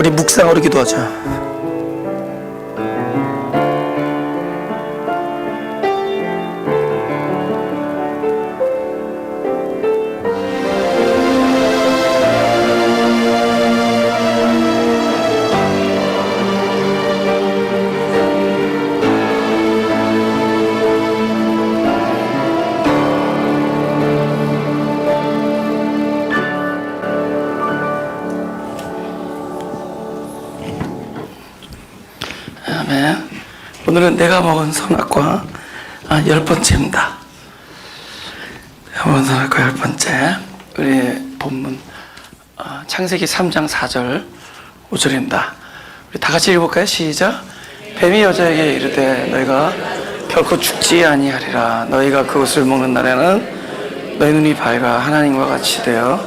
우리 묵상으로 기도하자. 아멘. 오늘은 내가 먹은 선악과 10번째입니다. 내가 먹은 선악과 10번째. 우리 본문 창세기 3장 4절 5절입니다. 우리 다 같이 읽어볼까요? 시작. 뱀이 여자에게 이르되 너희가 결코 죽지 아니하리라. 너희가 그것을 먹는 날에는 너희 눈이 밝아 하나님과 같이 되어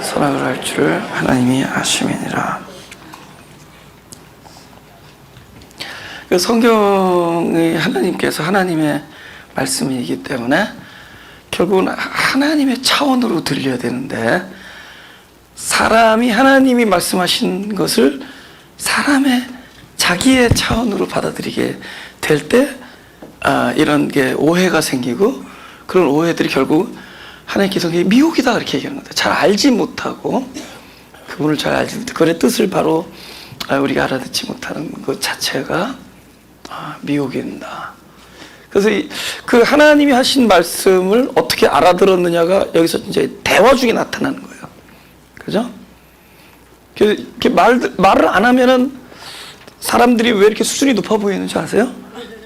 선악을 할 줄을 하나님이 아심이니라. 성경이 하나님께서 하나님의 말씀이기 때문에 결국은 하나님의 차원으로 들려야 되는데, 사람이 하나님이 말씀하신 것을 사람의 자기의 차원으로 받아들이게 될 때 이런 게 오해가 생기고, 그런 오해들이 결국 하나님께서 미혹이다 이렇게 얘기하는 거예요. 잘 알지 못하고, 그분을 잘 알지 못하고 그의 뜻을 바로 우리가 알아듣지 못하는 것 자체가 미혹인다. 그래서 그 하나님이 하신 말씀을 어떻게 알아들었느냐가 여기서 이제 대화 중에 나타나는 거예요. 그죠? 이렇게 말을 안 하면은 사람들이 왜 이렇게 수준이 높아 보이는지 아세요?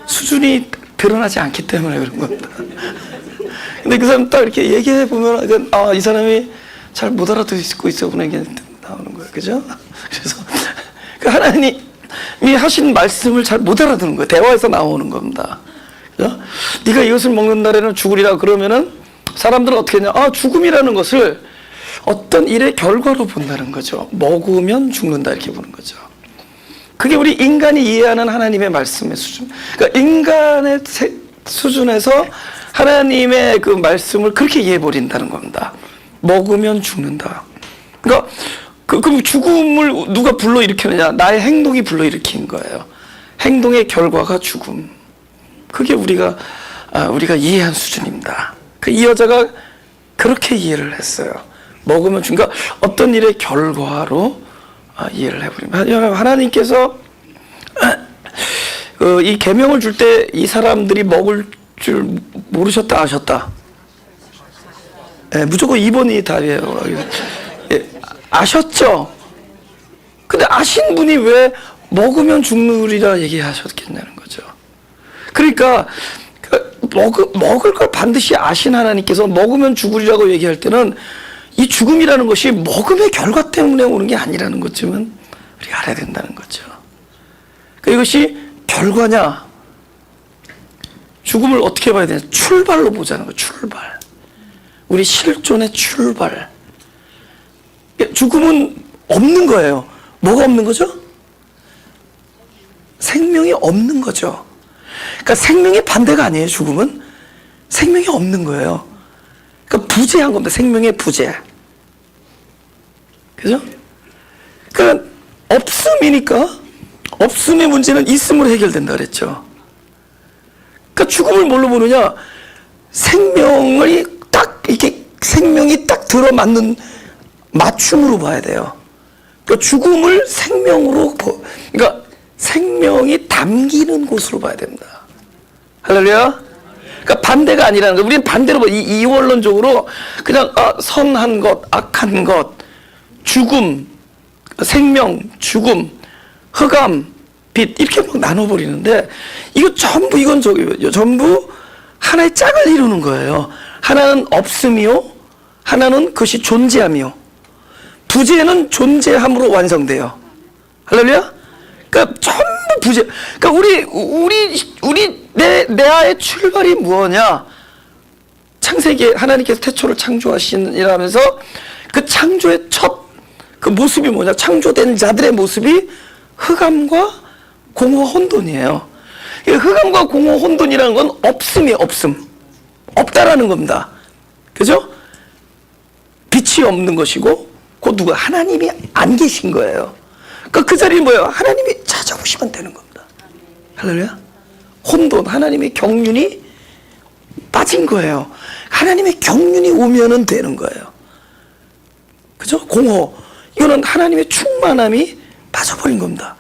수준이 드러나지 않기 때문에 그런 겁니다. 근데 그 사람 딱 이렇게 얘기해 보면 이 사람이 잘 못 알아듣고 있어 보는 게 나오는 거예요. 그죠? 그래서 그 하나님이 하신 말씀을 잘 못 알아듣는 거예요. 대화에서 나오는 겁니다. 그죠? 네가 이것을 먹는 날에는 죽으리라 그러면은 사람들은 어떻게 했냐? 죽음이라는 것을 어떤 일의 결과로 본다는 거죠. 먹으면 죽는다 이렇게 보는 거죠. 그게 우리 인간이 이해하는 하나님의 말씀의 수준. 그러니까 인간의 수준에서 하나님의 그 말씀을 그렇게 이해해 버린다는 겁니다. 먹으면 죽는다. 그러니까 그럼 죽음을 누가 불러일으키느냐? 나의 행동이 불러일으킨 거예요. 행동의 결과가 죽음. 그게 우리가 이해한 수준입니다. 이 여자가 그렇게 이해를 했어요. 먹으면 죽는, 그러니까 어떤 일의 결과로 이해를 해버립니다. 하나님께서 이 계명을 줄 때 이 사람들이 먹을 줄 모르셨다 아셨다? 네, 무조건 2번이 답이에요. 아셨죠? 근데 아신 분이 왜 먹으면 죽느리라 얘기하셨겠냐는 거죠. 그러니까 먹을 걸 반드시 아신 하나님께서 먹으면 죽으리라고 얘기할 때는 이 죽음이라는 것이 먹음의 결과 때문에 오는 게 아니라는 것쯤은 우리가 알아야 된다는 거죠. 그러니까 이것이 결과냐, 죽음을 어떻게 봐야 되냐, 출발로 보자는 거예요. 출발. 우리 실존의 출발. 죽음은 없는 거예요. 뭐가 없는 거죠? 생명이 없는 거죠. 그러니까 생명의 반대가 아니에요. 죽음은 생명이 없는 거예요. 그러니까 부재한 겁니다. 생명의 부재. 그죠? 그러니까 없음이니까 없음의 문제는 있음으로 해결된다 그랬죠. 그러니까 죽음을 뭘로 보느냐? 생명이 딱 이렇게 생명이 딱 들어맞는 맞춤으로 봐야 돼요. 그러니까 죽음을 생명으로 그러니까 생명이 담기는 곳으로 봐야 됩니다. 할렐루야. 그러니까 반대가 아니라는 거예요. 우리는 반대로 봐. 이원론적으로 그냥 선한 것, 악한 것, 죽음, 생명, 죽음, 흑암, 빛 이렇게 막 나눠버리는데 이거 전부 이건 전부 하나의 짝을 이루는 거예요. 하나는 없음이요, 하나는 그것이 존재함이요. 부재는 존재함으로 완성돼요. 할렐루야? 그러니까 전부 부재. 그러니까 우리 내아의 출발이 무엇이냐? 창세기에 하나님께서 태초를 창조하시니라면서 그 창조의 첫 그 모습이 뭐냐? 창조된 자들의 모습이 흑암과 공허 혼돈이에요. 흑암과 공허 혼돈이라는 건 없음이에요. 없음. 없다라는 겁니다. 그죠? 빛이 없는 것이고 곧 누가 하나님이 안 계신 거예요. 그러니까 그 자리는 뭐예요? 하나님이 찾아오시면 되는 겁니다. 할렐루야. 혼돈, 하나님의 경륜이 빠진 거예요. 하나님의 경륜이 오면은 되는 거예요. 그죠? 공허, 이거는 하나님의 충만함이 빠져버린 겁니다.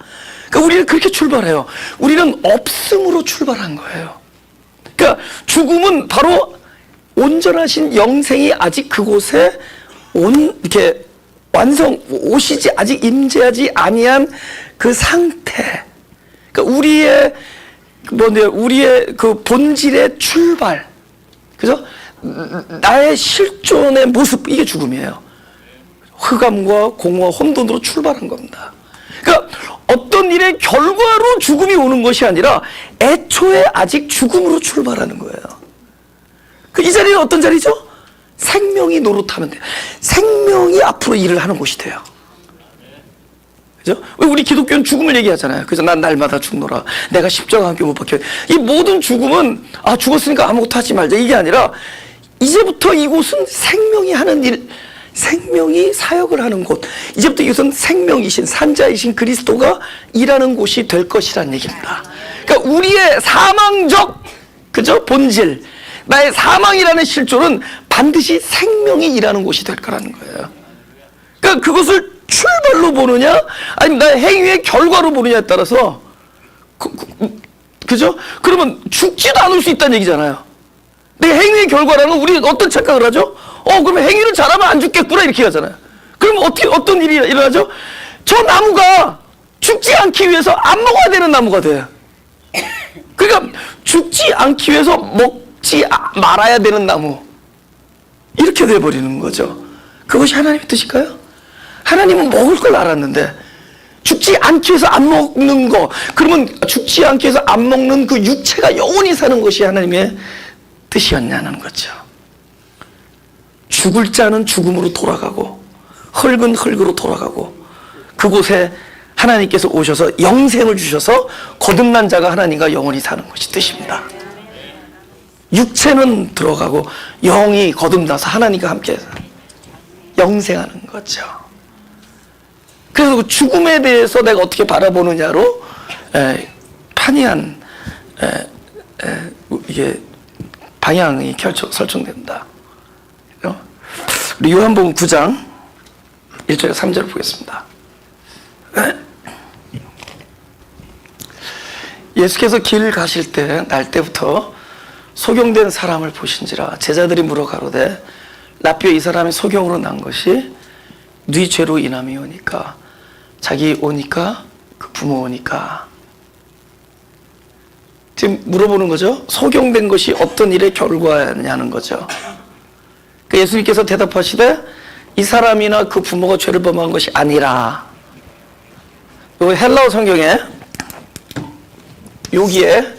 그러니까 우리는 그렇게 출발해요. 우리는 없음으로 출발한 거예요. 그러니까 죽음은 바로 온전하신 영생이 아직 그곳에 이렇게 오시지, 아직 임재하지 아니한 그 상태. 그러니까 우리의 그 본질의 출발. 그죠? 나의 실존의 모습, 이게 죽음이에요. 흑암과 공허와 혼돈으로 출발한 겁니다. 그러니까 어떤 일의 결과로 죽음이 오는 것이 아니라 애초에 아직 죽음으로 출발하는 거예요. 이 자리는 어떤 자리죠? 생명이 노릇하면 돼요. 생명이 앞으로 일을 하는 곳이 돼요. 그죠? 왜 우리 기독교는 죽음을 얘기하잖아요. 그래서 난 날마다 죽노라. 내가 십자가 함께 못 박혀. 이 모든 죽음은 죽었으니까 아무것도 하지 말자, 이게 아니라 이제부터 이곳은 생명이 하는 일, 생명이 사역을 하는 곳, 이제부터 이것은 생명이신 산자이신 그리스도가 일하는 곳이 될 것이라는 얘기입니다. 그러니까 우리의 사망적, 그죠? 본질, 나의 사망이라는 실존은 반드시 생명이 일하는 곳이 될 거라는 거예요. 그러니까 그것을 출발로 보느냐 아니면 나의 행위의 결과로 보느냐에 따라서 그죠? 그러면 죽지도 않을 수 있다는 얘기잖아요. 내 행위의 결과라는 우리 어떤 착각을 하죠? 그러면 행위를 잘하면 안 죽겠구나, 이렇게 하잖아요. 그러면 어떤 일이 일어나죠? 저 나무가 죽지 않기 위해서 안 먹어야 되는 나무가 돼요. 그러니까 죽지 않기 위해서 먹지 말아야 되는 나무, 이렇게 돼버리는 거죠. 그것이 하나님의 뜻일까요? 하나님은 먹을 걸 알았는데 죽지 않기 위해서 안 먹는 거, 그러면 죽지 않기 위해서 안 먹는 그 육체가 영원히 사는 것이 하나님의 뜻이었냐는 거죠. 죽을 자는 죽음으로 돌아가고 흙은 흙으로 돌아가고 그곳에 하나님께서 오셔서 영생을 주셔서 거듭난 자가 하나님과 영원히 사는 것이 뜻입니다. 육체는 들어가고 영이 거듭나서 하나님과 함께 영생하는 거죠. 그래서 그 죽음에 대해서 내가 어떻게 바라보느냐로 판이한 이게 방향이 설정된다. 우리 요한복음 9장 1절에 3절을 보겠습니다. 예수께서 길 가실 때 날 때부터 소경된 사람을 보신지라 제자들이 물어 가로되 라삐어, 이 사람이 소경으로 난 것이 네 죄로 인함이오니까 자기 오니까 그 부모 오니까. 지금 물어보는 거죠. 소경된 것이 어떤 일의 결과냐는 거죠. 예수님께서 대답하시되 이 사람이나 그 부모가 죄를 범한 것이 아니라, 헬라어 성경에 여기에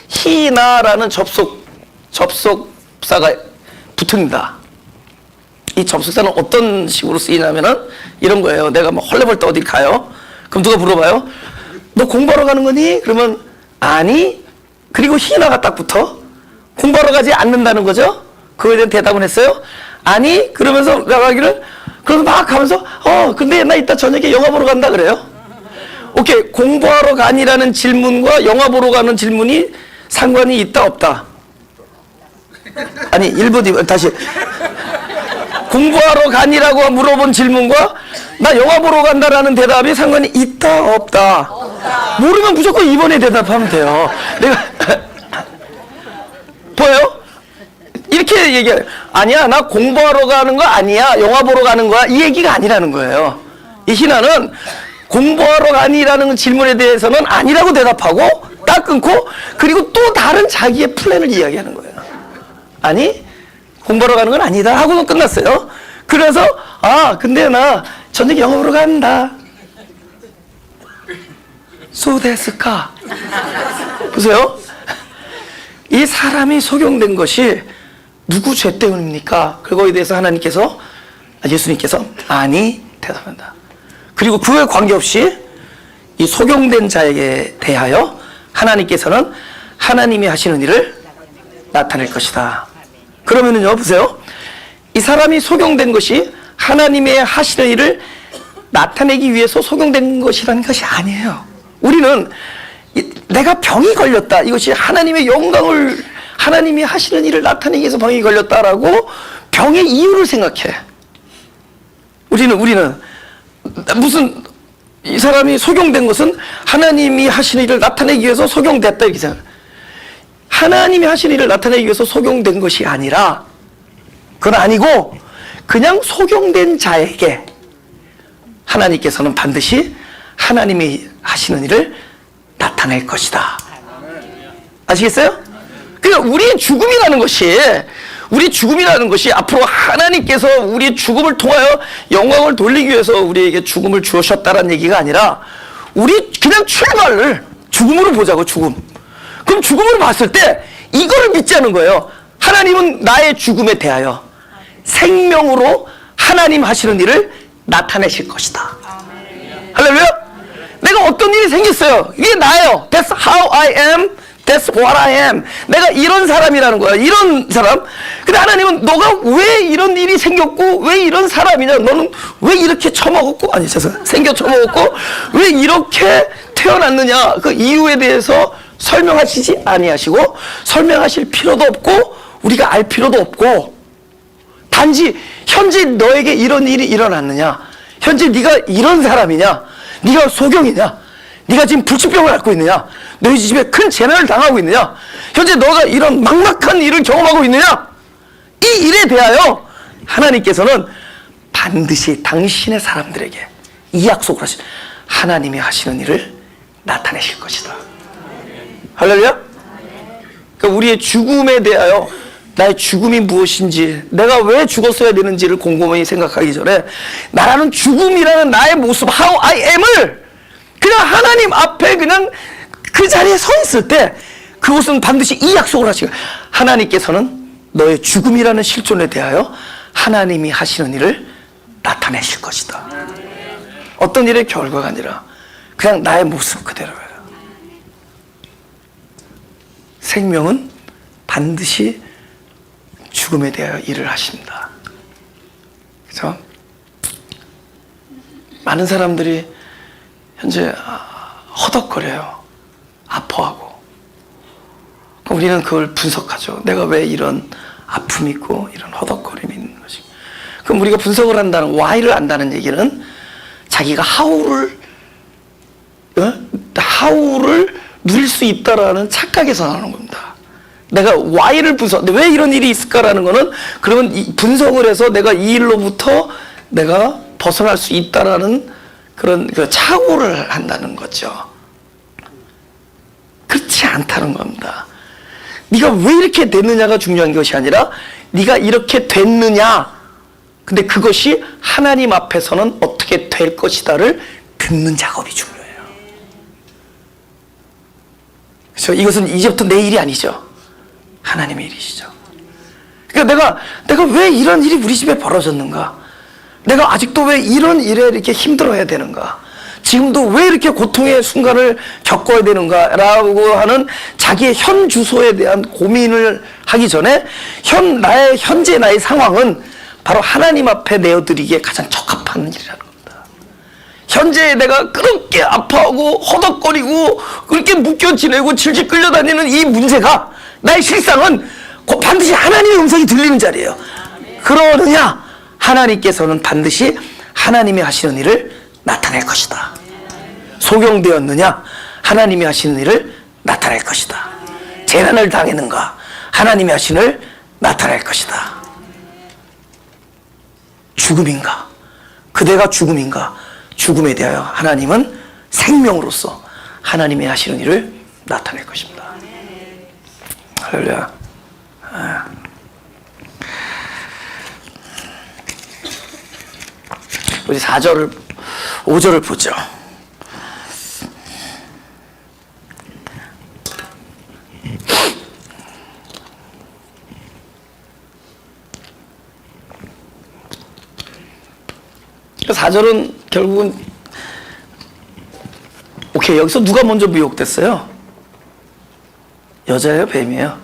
히나라는 접속사가 붙습니다. 이 접속사는 어떤 식으로 쓰이냐면은 이런 거예요. 내가 막 헐레벌떡 어딜 가요. 그럼 누가 물어봐요? 너 공부하러 가는 거니? 그러면 아니. 그리고 히나가 딱 붙어. 공부하러 가지 않는다는 거죠. 그거에 대한 대답은 했어요. 아니. 그러면서 나가기를, 그래서 막 하면서 근데 나 이따 저녁에 영화 보러 간다 그래요. 오케이. 공부하러 가니라는 질문과 영화 보러 가는 질문이 상관이 있다 없다? 아니 1번 2번 다시. 공부하러 가니라고 물어본 질문과 나 영화 보러 간다라는 대답이 상관이 있다 없다? 모르면 무조건 2번에 대답하면 돼요. 내가 보여요? 이렇게 얘기해요. 아니야, 나 공부하러 가는 거 아니야, 영화 보러 가는 거야, 이 얘기가 아니라는 거예요. 이 희나는 공부하러 가니라는 질문에 대해서는 아니라고 대답하고 딱 끊고, 그리고 또 다른 자기의 플랜을 이야기하는 거예요. 아니, 공부하러 가는 건 아니다 하고는 끝났어요. 그래서 근데 나 저녁에 영화 보러 간다. 소데스카. 보세요. 이 사람이 소경된 것이 누구 죄 때문입니까? 그거에 대해서 예수님께서 아니 대답한다. 그리고 그에 관계없이 이 소경된 자에게 대하여 하나님께서는 하나님이 하시는 일을 나타낼 것이다. 그러면은요, 보세요. 이 사람이 소경된 것이 하나님의 하시는 일을 나타내기 위해서 속용된 것이라는 것이 아니에요. 우리는 내가 병이 걸렸다, 이것이 하나님의 영광을, 하나님이 하시는 일을 나타내기 위해서 병이 걸렸다라고 병의 이유를 생각해. 우리는 무슨 이 사람이 속용된 것은 하나님이 하시는 일을 나타내기 위해서 속용됐다 이렇게 생각해. 하나님이 하시는 일을 나타내기 위해서 속용된 것이 아니라, 그건 아니고 그냥 속용된 자에게 하나님께서는 반드시 하나님이 하시는 일을 나타낼 것이다. 아시겠어요? 그러니까 우리의 죽음이라는 것이 앞으로 하나님께서 우리의 죽음을 통하여 영광을 돌리기 위해서 우리에게 죽음을 주셨다는 얘기가 아니라, 우리 그냥 출발을 죽음으로 보자고. 죽음. 그럼 죽음을 봤을 때 이거를 믿자는 거예요. 하나님은 나의 죽음에 대하여 생명으로 하나님 하시는 일을 나타내실 것이다. 할렐루야? 내가 어떤 일이 생겼어요. 이게 나예요. That's how I am. That's what I am. 내가 이런 사람이라는 거야. 이런 사람. 근데 하나님은 너가 왜 이런 일이 생겼고 왜 이런 사람이냐, 너는 왜 이렇게 처먹었고, 아니 생겨 처먹었고 왜 이렇게 태어났느냐, 그 이유에 대해서 설명하시지 아니하시고 설명하실 필요도 없고 우리가 알 필요도 없고, 단지 현재 너에게 이런 일이 일어났느냐, 현재 네가 이런 사람이냐, 네가 소경이냐, 네가 지금 불치병을 앓고 있느냐, 너희 집에 큰 재난을 당하고 있느냐, 현재 너가 이런 막막한 일을 경험하고 있느냐, 이 일에 대하여 하나님께서는 반드시 당신의 사람들에게 이 약속을 하신, 하나님이 하시는 일을 나타내실 것이다. 할렐루야? 그러니까 우리의 죽음에 대하여, 나의 죽음이 무엇인지, 내가 왜 죽었어야 되는지를 곰곰이 생각하기 전에 나라는 죽음이라는 나의 모습, how I am을 그냥 하나님 앞에 그냥 그 자리에 서 있을 때, 그것은 반드시 이 약속을 하시고, 하나님께서는 너의 죽음이라는 실존에 대하여 하나님이 하시는 일을 나타내실 것이다. 어떤 일의 결과가 아니라 그냥 나의 모습 그대로예요. 생명은 반드시 죽음에 대하여 일을 하십니다. 그렇죠? 많은 사람들이 현재 허덕거려요. 아파하고. 우리는 그걸 분석하죠. 내가 왜 이런 아픔이 있고 이런 허덕거림이 있는 것이. 그럼 우리가 분석을 한다는, why를 안다는 얘기는 자기가 how를 누릴 수 있다라는 착각에서 나오는 겁니다. 내가 why를 왜 이런 일이 있을까라는 거는, 그러면 이 분석을 해서 내가 이 일로부터 내가 벗어날 수 있다라는 그런 그 착오를 한다는 거죠. 그렇지 않다는 겁니다. 네가 왜 이렇게 됐느냐가 중요한 것이 아니라 네가 이렇게 됐느냐, 근데 그것이 하나님 앞에서는 어떻게 될 것이다를 듣는 작업이 중요해요. 그래서 이것은 이제부터 내 일이 아니죠. 하나님의 일이시죠. 그러니까 내가 왜 이런 일이 우리 집에 벌어졌는가? 내가 아직도 왜 이런 일에 이렇게 힘들어야 되는가? 지금도 왜 이렇게 고통의 순간을 겪어야 되는가라고 하는 자기의 현 주소에 대한 고민을 하기 전에 현재 나의 상황은 바로 하나님 앞에 내어드리기에 가장 적합한 일이라는 겁니다. 현재 내가 그렇게 아파하고 허덕거리고 그렇게 묶여 지내고 질질 끌려다니는 이 문제가, 나의 실상은 곧 반드시 하나님의 음성이 들리는 자리예요. 그러느냐? 하나님께서는 반드시 하나님이 하시는 일을 나타낼 것이다. 속용되었느냐? 하나님이 하시는 일을 나타낼 것이다. 재난을 당했는가? 하나님이 하시는 일을 나타낼 것이다. 죽음인가? 그대가 죽음인가? 죽음에 대하여 하나님은 생명으로서 하나님이 하시는 일을 나타낼 것입니다. 할렐루야. 우리 5절을 보죠. 그 4절은 결국은, 오케이, 여기서 누가 먼저 미혹됐어요? 여자예요, 뱀이에요?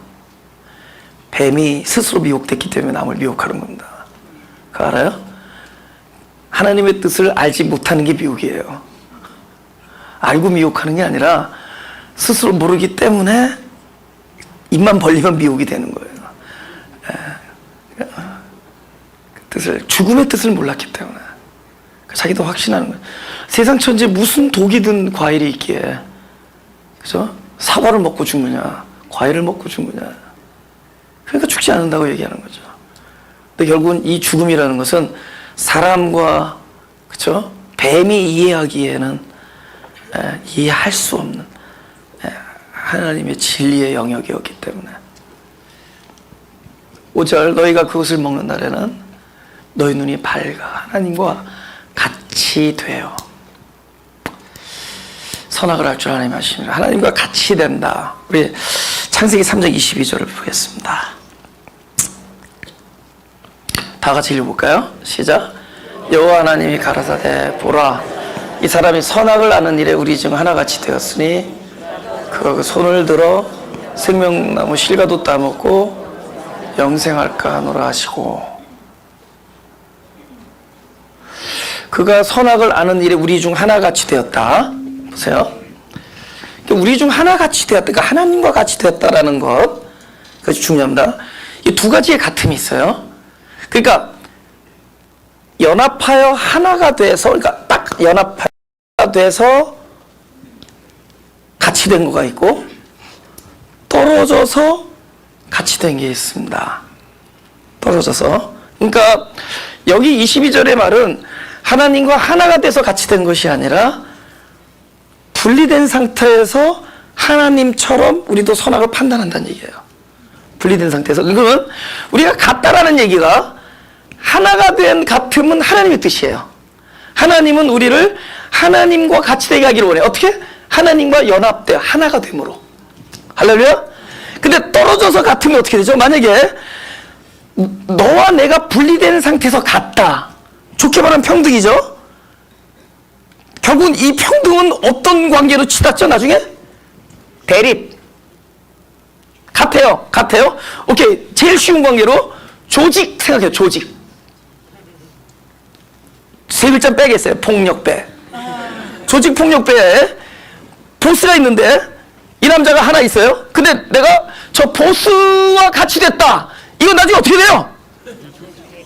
뱀이 스스로 미혹됐기 때문에 남을 미혹하는 겁니다. 그거 알아요? 하나님의 뜻을 알지 못하는 게 미혹이에요. 알고 미혹하는 게 아니라 스스로 모르기 때문에 입만 벌리면 미혹이 되는 거예요. 그 뜻을, 죽음의 뜻을 몰랐기 때문에 자기도 확신하는 거예요. 세상 천지에 무슨 독이 든 과일이 있기에, 그죠? 사과를 먹고 죽느냐, 과일을 먹고 죽느냐. 그러니까 죽지 않는다고 얘기하는 거죠. 근데 결국은 이 죽음이라는 것은 사람과, 그죠? 뱀이 이해하기에는 이해할 수 없는 하나님의 진리의 영역이었기 때문에. 5절, 너희가 그것을 먹는 날에는 너희 눈이 밝아 하나님과 같이 돼요. 선악을 알 줄 하나님 하십니다. 하나님과 같이 된다. 우리 창세기 3장 22절을 보겠습니다. 다 같이 읽어볼까요? 시작. 여호와 하나님이 가라사대 보라, 이 사람이 선악을 아는 일에 우리 중 하나같이 되었으니 그가 그 손을 들어 생명나무 실과도 따먹고 영생할까 하노라 하시고. 그가 선악을 아는 일에 우리 중 하나같이 되었다. 보세요. 우리 중 하나같이 되었다. 그러니까 하나님과 같이 되었다라는 것, 그것이 중요합니다. 이 두 가지의 같음이 있어요. 그러니까 연합하여 하나가 돼서, 그러니까 딱 연합하여 돼서 같이 된 거가 있고, 떨어져서 같이 된 게 있습니다. 떨어져서. 그러니까 여기 22절의 말은 하나님과 하나가 돼서 같이 된 것이 아니라 분리된 상태에서 하나님처럼 우리도 선악을 판단한다는 얘기예요. 분리된 상태에서. 그러면 우리가 같다라는 얘기가, 하나가 된 같음은 하나님의 뜻이에요. 하나님은 우리를 하나님과 같이 되게 하기를 원해요. 어떻게? 하나님과 연합되어 하나가 됨으로. 할렐루야? 근데 떨어져서 같으면 어떻게 되죠? 만약에 너와 내가 분리된 상태에서 같다. 좋게 말하면 평등이죠? 결국은 이 평등은 어떤 관계로 치닫죠, 나중에? 대립. 같아요. 같아요. 오케이. 제일 쉬운 관계로 조직 생각해요. 조직. 세 글자 빼겠어요. 폭력배. 조직 폭력배에 보스가 있는데 이 남자가 하나 있어요. 근데 내가 저 보스와 같이 됐다. 이건 나중에 어떻게 돼요?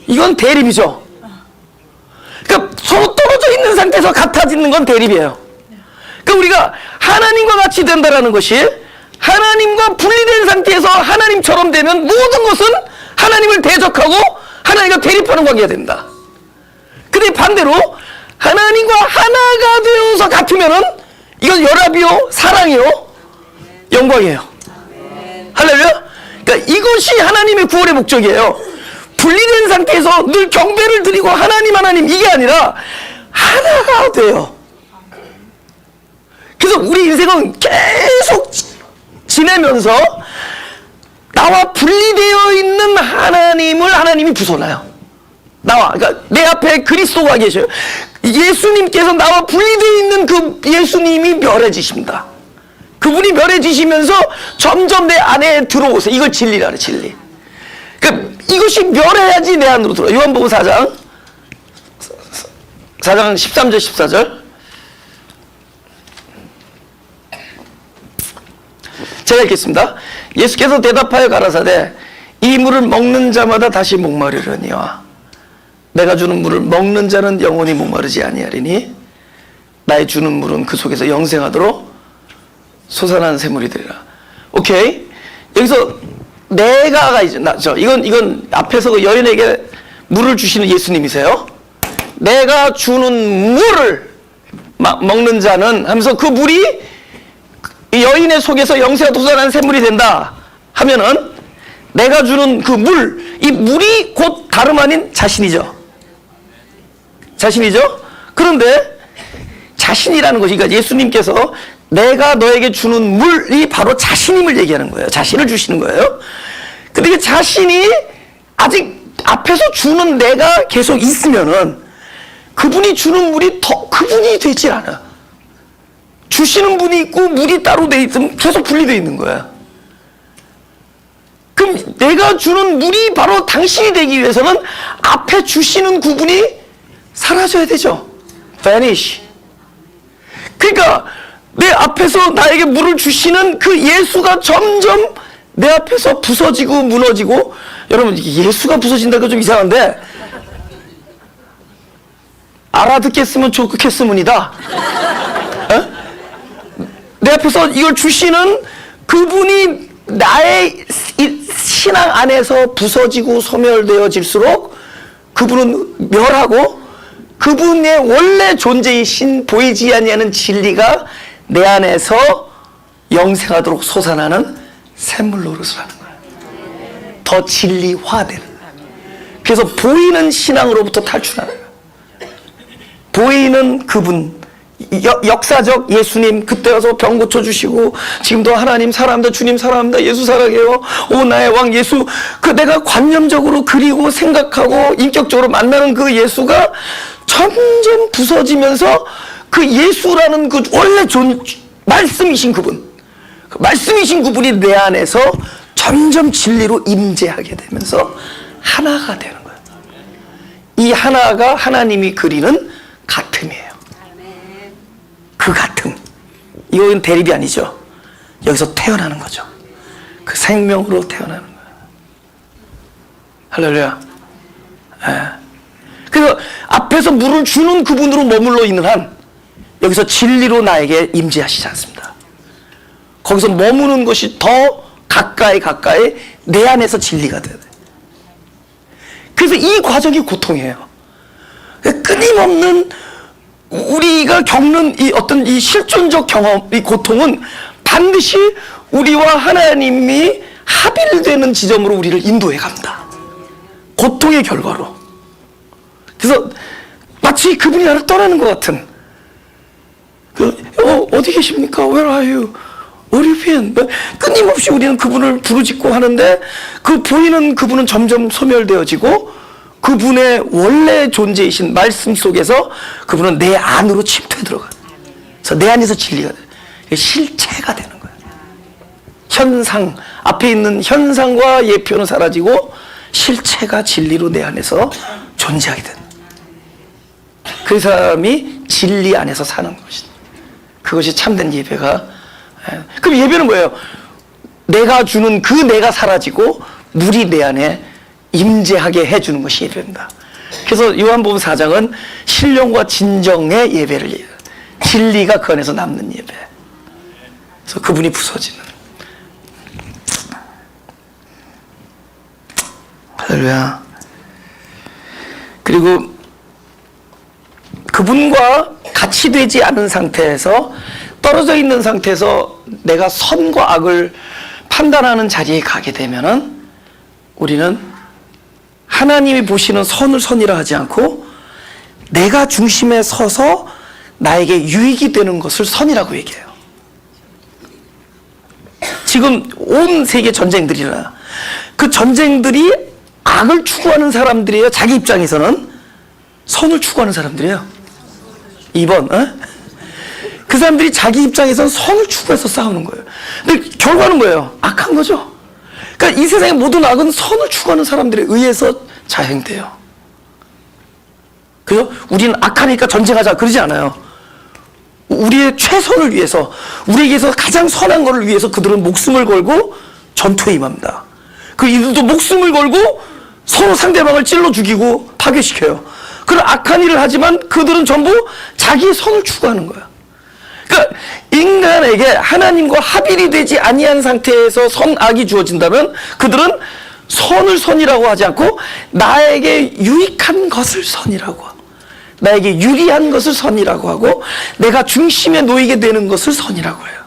이건 대립이죠. 그러니까 서로 떨어져 있는 상태에서 같아지는 건 대립이에요. 그러니까 우리가 하나님과 같이 된다는 것이, 하나님과 분리된 상태에서 하나님처럼 되면 모든 것은 하나님을 대적하고 하나님과 대립하는 관계가 된다. 근데 반대로 하나님과 하나가 되어서 같으면은 이건 연합이요, 사랑이요, 영광이에요. 할렐루야. 그러니까 이것이 하나님의 구원의 목적이에요. 분리된 상태에서 늘 경배를 드리고 하나님 이게 아니라 하나가 돼요. 그래서 우리 인생은 계속 지내면서 나와 분리되어 있는 하나님을 하나님이 부숴놔요. 나와, 그러니까 내 앞에 그리스도가 계셔요. 예수님께서 나와 분리되어 있는 그 예수님이 멸해지십니다. 그분이 멸해지시면서 점점 내 안에 들어오세요. 이걸 진리라 그래, 진리. 그러니까 이것이 멸해야지 내 안으로 들어와. 요한복음 4장 13절 14절. 제가 읽겠습니다. 예수께서 대답하여 가라사대 이 물을 먹는 자마다 다시 목마르려니와 내가 주는 물을 먹는 자는 영원히 목마르지 아니하리니 나의 주는 물은 그 속에서 영생하도록 솟아난 샘물이 되리라. 오케이. 여기서 내가가 이제 이건 앞에서 그 여인에게 물을 주시는 예수님이세요. 내가 주는 물을 먹는 자는 하면서 그 물이 여인의 속에서 영생과 솟아나는 샘물이 된다 하면은 내가 주는 그 물, 이 물이 곧 다름 아닌 자신이죠. 자신이죠? 그런데 자신이라는 것이, 그러니까 예수님께서 내가 너에게 주는 물이 바로 자신임을 얘기하는 거예요. 자신을 주시는 거예요. 근데 그 자신이 아직 앞에서 주는 내가 계속 있으면은 그분이 주는 물이 더 그분이 되지 않아. 주시는 분이 있고 물이 따로 돼 있으면 계속 분리되어 있는 거야. 그럼 내가 주는 물이 바로 당신이 되기 위해서는 앞에 주시는 그분이 사라져야 되죠. vanish. 그러니까 내 앞에서 나에게 물을 주시는 그 예수가 점점 내 앞에서 부서지고 무너지고. 여러분, 예수가 부서진다고 좀 이상한데 알아듣겠으면 좋겠으문이다. 내 앞에서 이걸 주시는 그분이 나의 신앙 안에서 부서지고 소멸되어질수록 그분은 멸하고, 그분의 원래 존재이신 보이지 아니하는 진리가 내 안에서 영생하도록 솟아나는 샘물 노릇을 하는 거예요. 더 진리화되는 거예요. 그래서 보이는 신앙으로부터 탈출하는 거예요. 보이는 그분, 역사적 예수님, 그때 와서 병 고쳐주시고 지금도 하나님 사랑합니다, 주님 사랑합니다, 예수 사랑해요, 오 나의 왕 예수, 그 내가 관념적으로 그리고 생각하고 인격적으로 만나는 그 예수가 점점 부서지면서 그 예수라는 그 원래 말씀이신 그분, 그 말씀이신 그분이 내 안에서 점점 진리로 임재하게 되면서 하나가 되는 거예요. 이 하나가 하나님이 그리는 같음이에요. 그 같음. 이건 대립이 아니죠. 여기서 태어나는 거죠. 그 생명으로 태어나는 거예요. 할렐루야. 예. 그래서 앞에서 물을 주는 그분으로 머물러 있는 한 여기서 진리로 나에게 임재하시지 않습니다. 거기서 머무는 것이 더 가까이 내 안에서 진리가 돼요. 그래서 이 과정이 고통이에요. 끊임없는 우리가 겪는 이 어떤 이 실존적 경험, 이 고통은 반드시 우리와 하나님이 합일되는 지점으로 우리를 인도해 갑니다. 고통의 결과로. 그래서 마치 그분이 나를 떠나는 것 같은, 어디 계십니까? Where are you? Where have you been? 끊임없이 우리는 그분을 부르짖고 하는데 그 보이는 그분은 점점 소멸되어지고 그분의 원래 존재이신 말씀 속에서 그분은 내 안으로 침투해 들어가요. 그래서 내 안에서 진리가 돼요. 실체가 되는 거예요. 현상, 앞에 있는 현상과 예표는 사라지고 실체가 진리로 내 안에서 존재하게 되는 거예요. 그 사람이 진리 안에서 사는 것이다. 그것이 참된 예배가. 그럼 예배는 뭐예요? 내가 주는 그 내가 사라지고 물이 내 안에 임재하게 해주는 것이 예배입니다. 그래서 요한복음 4장은 신령과 진정의 예배를 얘기해요. 진리가 그 안에서 남는 예배. 그래서 그분이 부서지는. 할렐루야. 그리고 그분과 같이 되지 않은 상태에서, 떨어져 있는 상태에서 내가 선과 악을 판단하는 자리에 가게 되면은 우리는 하나님이 보시는 선을 선이라 하지 않고 내가 중심에 서서 나에게 유익이 되는 것을 선이라고 얘기해요. 지금 온 세계 전쟁들이 일어나. 그 전쟁들이 악을 추구하는 사람들이에요? 자기 입장에서는 선을 추구하는 사람들이에요? 2번. 그 사람들이 자기 입장에서는 선을 추구해서 싸우는 거예요. 근데 결과는 뭐예요? 악한 거죠. 그러니까 이 세상의 모든 악은 선을 추구하는 사람들에 의해서 자행돼요. 그죠? 우리는 악하니까 전쟁하자 그러지 않아요. 우리의 최선을 위해서, 우리에게서 가장 선한 것을 위해서 그들은 목숨을 걸고 전투에 임합니다. 그 이들도 목숨을 걸고 서로 상대방을 찔러 죽이고 파괴시켜요. 그런 악한 일을 하지만 그들은 전부 자기의 선을 추구하는 거야. 그러니까 인간에게 하나님과 합일이 되지 아니한 상태에서 선악이 주어진다면 그들은 선을 선이라고 하지 않고 나에게 유익한 것을 선이라고 하고, 나에게 유리한 것을 선이라고 하고, 내가 중심에 놓이게 되는 것을 선이라고 해요.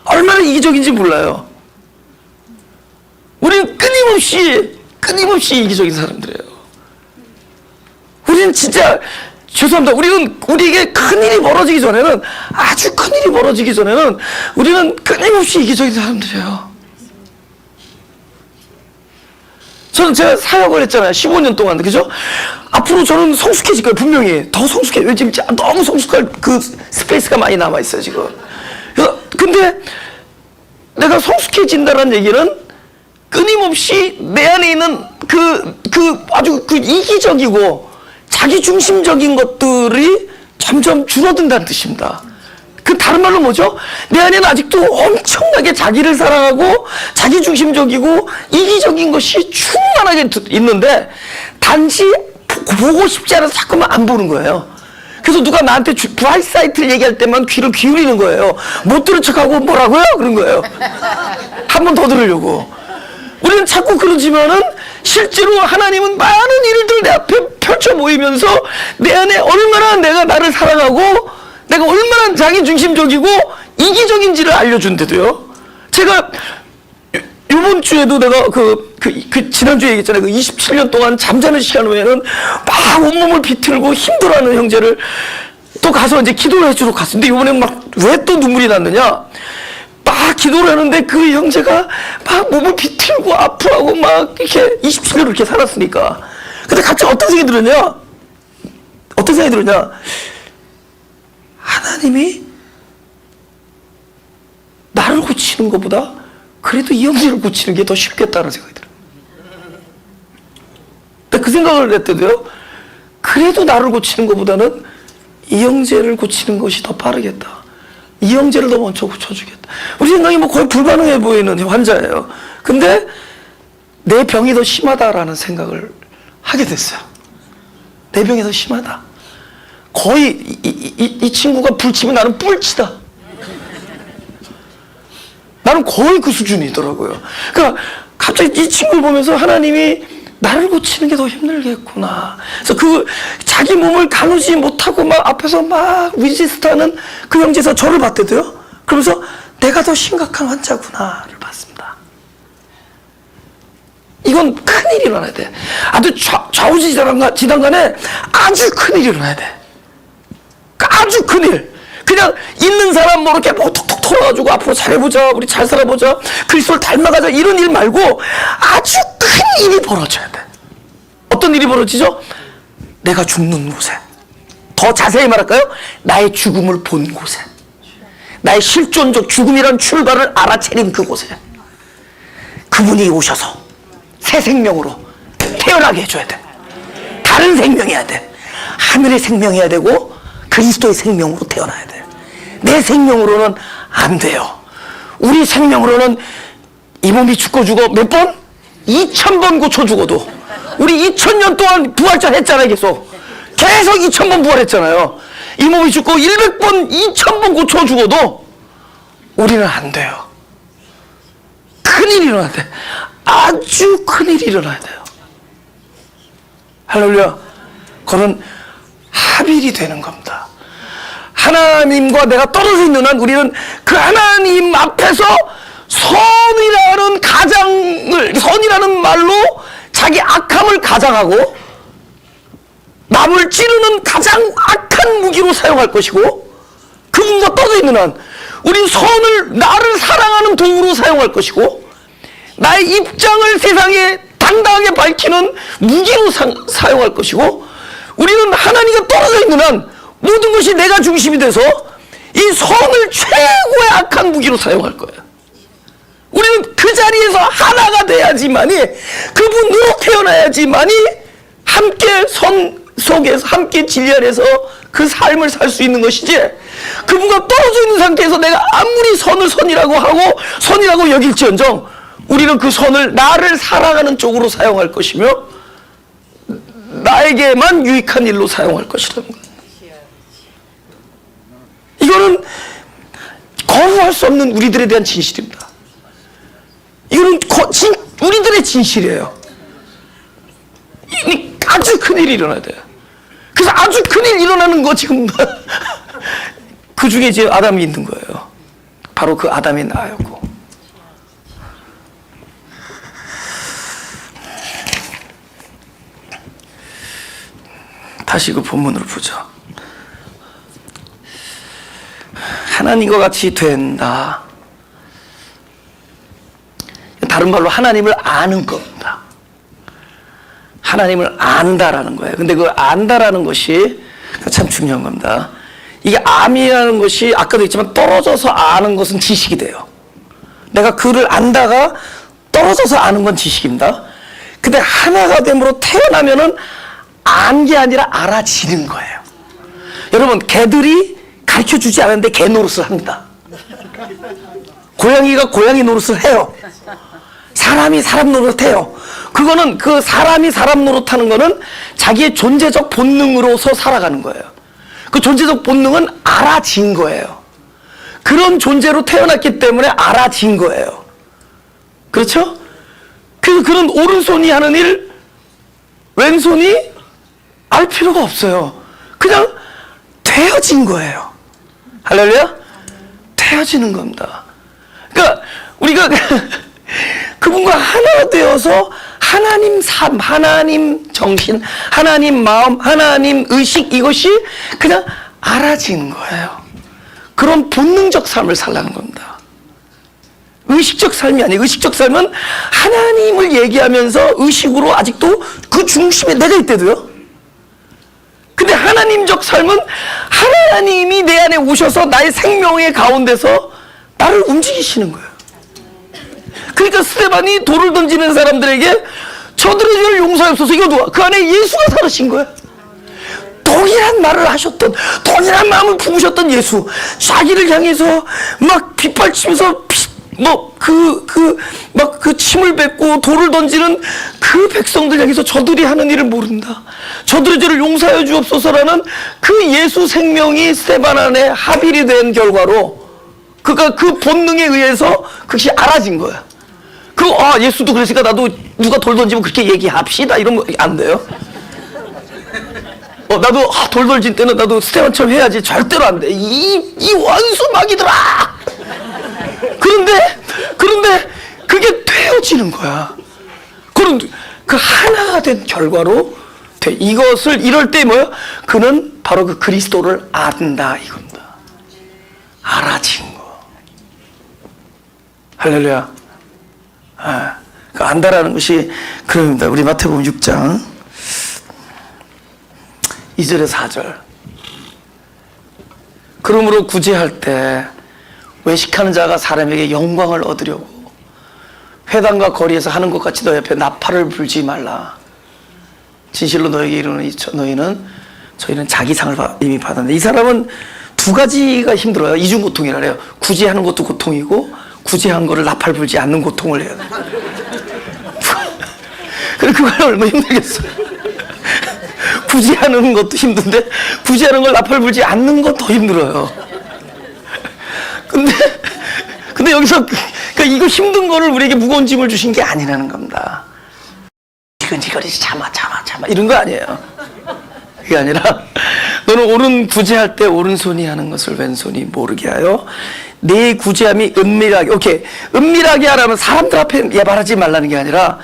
얼마나 이기적인지 몰라요. 우리는 끊임없이 이기적인 사람들이에요. 우리는 진짜 죄송합니다. 우리에게 큰일이 벌어지기 전에는, 아주 큰일이 벌어지기 전에는 우리는 끊임없이 이기적인 사람들이에요. 제가 사역을 했잖아요. 15년 동안. 그죠? 앞으로 저는 성숙해질 거예요. 분명히. 더 성숙해. 요즘 너무 성숙할 그 스페이스가 많이 남아있어요, 지금. 근데 내가 성숙해진다는 얘기는 끊임없이 내 안에 있는 아주 이기적이고 자기 중심적인 것들이 점점 줄어든다는 뜻입니다. 그 다른 말로 뭐죠? 내 안에는 아직도 엄청나게 자기를 사랑하고 자기 중심적이고 이기적인 것이 충만하게 있는데 단지 보고 싶지 않아서 자꾸만 안 보는 거예요. 그래서 누가 나한테 부활 사이트를 얘기할 때만 귀를 기울이는 거예요. 못 들은 척하고 뭐라고요? 그런 거예요. 한 번 더 들으려고. 우리는 자꾸 그러지만은 실제로 하나님은 많은 일들 내 앞에 펼쳐 보이면서 내 안에 얼마나 내가 나를 사랑하고 내가 얼마나 자기 중심적이고 이기적인지를 알려준대도요. 제가 이번 주에도 내가 지난주에 얘기했잖아요. 그 27년 동안 잠자는 시간 후에는 막 온몸을 비틀고 힘들어하는 형제를 또 가서 이제 기도를 해주러 갔는데 이번에 막 왜 또 눈물이 났느냐? 막 기도를 하는데 그 형제가 막 몸을 비틀고 아프하고 막 이렇게 27년을 이렇게 살았으니까. 근데 갑자기 어떤 생각이 들었냐? 어떤 생각이 들었냐? 하나님이 나를 고치는 것보다 그래도 이 형제를 고치는 게 더 쉽겠다는 생각이 들어요. 그 생각을 했대도요. 그래도 나를 고치는 것보다는 이 형제를 고치는 것이 더 빠르겠다. 이 형제를 더 먼저 고쳐주겠다. 우리 생각이 뭐 거의 불가능해 보이는 환자예요. 근데 내 병이 더 심하다라는 생각을 하게 됐어요. 내 병이 더 심하다. 거의 이 친구가 불치면 나는 뿔치다. 나는 거의 그 수준이더라고요. 그러니까 갑자기 이 친구를 보면서 하나님이 나를 고치는 게 더 힘들겠구나. 그래서 그 자기 몸을 가누지 못하고 막 앞에서 막 위지스트하는 그 형제에서 저를 봤대도요. 그러면서 내가 더 심각한 환자구나를 봤습니다. 이건 큰일이 일어나야 돼. 아주 좌우지단간에 아주 큰일이 일어나야 돼. 아주 큰일. 그냥 있는 사람 뭐 이렇게 뭐 톡톡 털어가지고 앞으로 잘해보자, 우리 잘 살아보자, 그리스도를 닮아가자 이런 일 말고 아주 큰 일이 벌어져야 돼. 어떤 일이 벌어지죠? 내가 죽는 곳에. 더 자세히 말할까요? 나의 죽음을 본 곳에. 나의 실존적 죽음이란 출발을 알아차린 그곳에 그분이 오셔서 새 생명으로 태어나게 해줘야 돼. 다른 생명이어야 돼. 하늘의 생명이어야 되고 그리스도의 생명으로 태어나야 돼. 내 생명으로는 안 돼요. 우리 생명으로는 이 몸이 죽고 몇 번? 2000번 고쳐 죽어도 우리 2000년 동안 부활절 했잖아요. 계속 2000번 부활했잖아요. 이 몸이 죽고 100번 2000번 고쳐 죽어도 우리는 안 돼요. 큰일이 일어나야 돼. 아주 큰일이 일어나야 돼요. 할렐루야. 그건 합일이 되는 겁니다. 하나님과 내가 떨어져 있는 한 우리는 그 하나님 앞에서 선이라는 말로 자기 악함을 가장하고 남을 찌르는 가장 악한 무기로 사용할 것이고 그분과 떨어져 있는 한 우린 선을 나를 사랑하는 도구로 사용할 것이고 나의 입장을 세상에 당당하게 밝히는 무기로 사용할 것이고 우리는 하나님과 떨어져 있는 한 모든 것이 내가 중심이 돼서 이 선을 최고의 악한 무기로 사용할 거예요. 우리는 그 자리에서 하나가 돼야지만이 그분으로 태어나야지만이 함께 선 속에서 함께 진리 안에서 그 삶을 살 수 있는 것이지 그분과 떨어져 있는 상태에서 내가 아무리 선을 선이라고 여길지언정 우리는 그 선을 나를 사랑하는 쪽으로 사용할 것이며 나에게만 유익한 일로 사용할 것이라는 거예요. 이거는 거부할 수 없는 우리들에 대한 진실입니다. 이거는 우리들의 진실이에요. 아주 큰일이 일어나야 돼요. 그래서 아주 큰일 일어나는 거 지금 그 중에 이제 아담이 있는 거예요. 바로 그 아담이 나였고 다시 그 본문으로 보죠. 하나님과 같이 된다. 다른 말로 하나님을 아는 겁니다. 하나님을 안다라는 거예요. 근데 그 안다라는 것이 참 중요한 겁니다. 이게 암이라는 것이 아까도 했지만 떨어져서 아는 것은 지식이 돼요. 내가 그를 안다가 떨어져서 아는 건 지식입니다. 근데 하나가 됨으로 태어나면은 안 게 아니라 알아지는 거예요. 여러분, 개들이 가르쳐 주지 않았는데 개 노릇을 합니다. 고양이가 고양이 노릇을 해요. 사람이 사람 노릇해요. 그거는 그 사람이 사람 노릇하는 거는 자기의 존재적 본능으로서 살아가는 거예요. 그 존재적 본능은 알아진 거예요. 그런 존재로 태어났기 때문에 알아진 거예요. 그렇죠? 그래서 그런 오른손이 하는 일, 왼손이 알 필요가 없어요. 그냥 되어진 거예요. 할렐루야? 되어지는 겁니다. 그러니까 우리가 그분과 하나 되어서 하나님 삶, 하나님 정신, 하나님 마음, 하나님 의식, 이것이 그냥 알아지는 거예요. 그런 본능적 삶을 살라는 겁니다. 의식적 삶이 아니에요. 의식적 삶은 하나님을 얘기하면서 의식으로 아직도 그 중심에 내가 있대도요. 근데 하나님적 삶은 하나님이 내 안에 오셔서 나의 생명의 가운데서 나를 움직이시는 거예요. 그러니까 스데반이 돌을 던지는 사람들에게 저들의 죄를 용서하옵소서, 이거 누가? 그 안에 예수가 살으신 거예요. 동일한 말을 하셨던, 동일한 마음을 품으셨던 예수, 자기를 향해서 막 빗발치면서 그 침을 뱉고 돌을 던지는 그 백성들 향해서 저들이 하는 일을 모른다, 저들의 죄를 용서하여 주옵소서라는 그 예수 생명이 스데반 안에 합일이 된 결과로 그가 그 본능에 의해서 그것이 알아진 거야. 예수도 그랬으니까 나도 누가 돌 던지면 그렇게 얘기합시다, 이런 거 안 돼요. 나도 돌 던질 때는 나도 스테반처럼 해야지. 절대로 안 돼. 이 원수 마귀들아. 그런데 그게 되어지는 거야. 그런 그 하나가 된 결과로 돼. 이것을 이럴 때 뭐야? 그는 바로 그 그리스도를 안다, 이겁니다. 알아진 거. 할렐루야. 그 안다라는 것이 그럽니다. 우리 마태복음 6장 2절에서 4절. 그러므로 구제할 때 외식하는 자가 사람에게 영광을 얻으려고 회당과 거리에서 하는 것 같이 너 옆에 나팔을 불지 말라. 진실로 너에게 이르노니 저희는 자기 상을 이미 받았는데, 이 사람은 두 가지가 힘들어요. 이중고통이라 그래요. 구제하는 것도 고통이고 구제한 거를 나팔 불지 않는 고통을 해야 돼. 그래, 그걸 얼마나 힘들겠어요. 구제하는 것도 힘든데 구제하는 걸 나팔 불지 않는 것 더 힘들어요. 근데 여기서 그러니까 이거 힘든 거를 우리에게 무거운 짐을 주신 게 아니라는 겁니다. 이거지 참아 이런 거 아니에요. 그게 아니라 너는 오른 구제할 때 오른손이 하는 것을 왼손이 모르게 하여 내 구제함이 은밀하게, 오케이, 은밀하게 하라면 사람들 앞에 말하지 말라는 게 아니라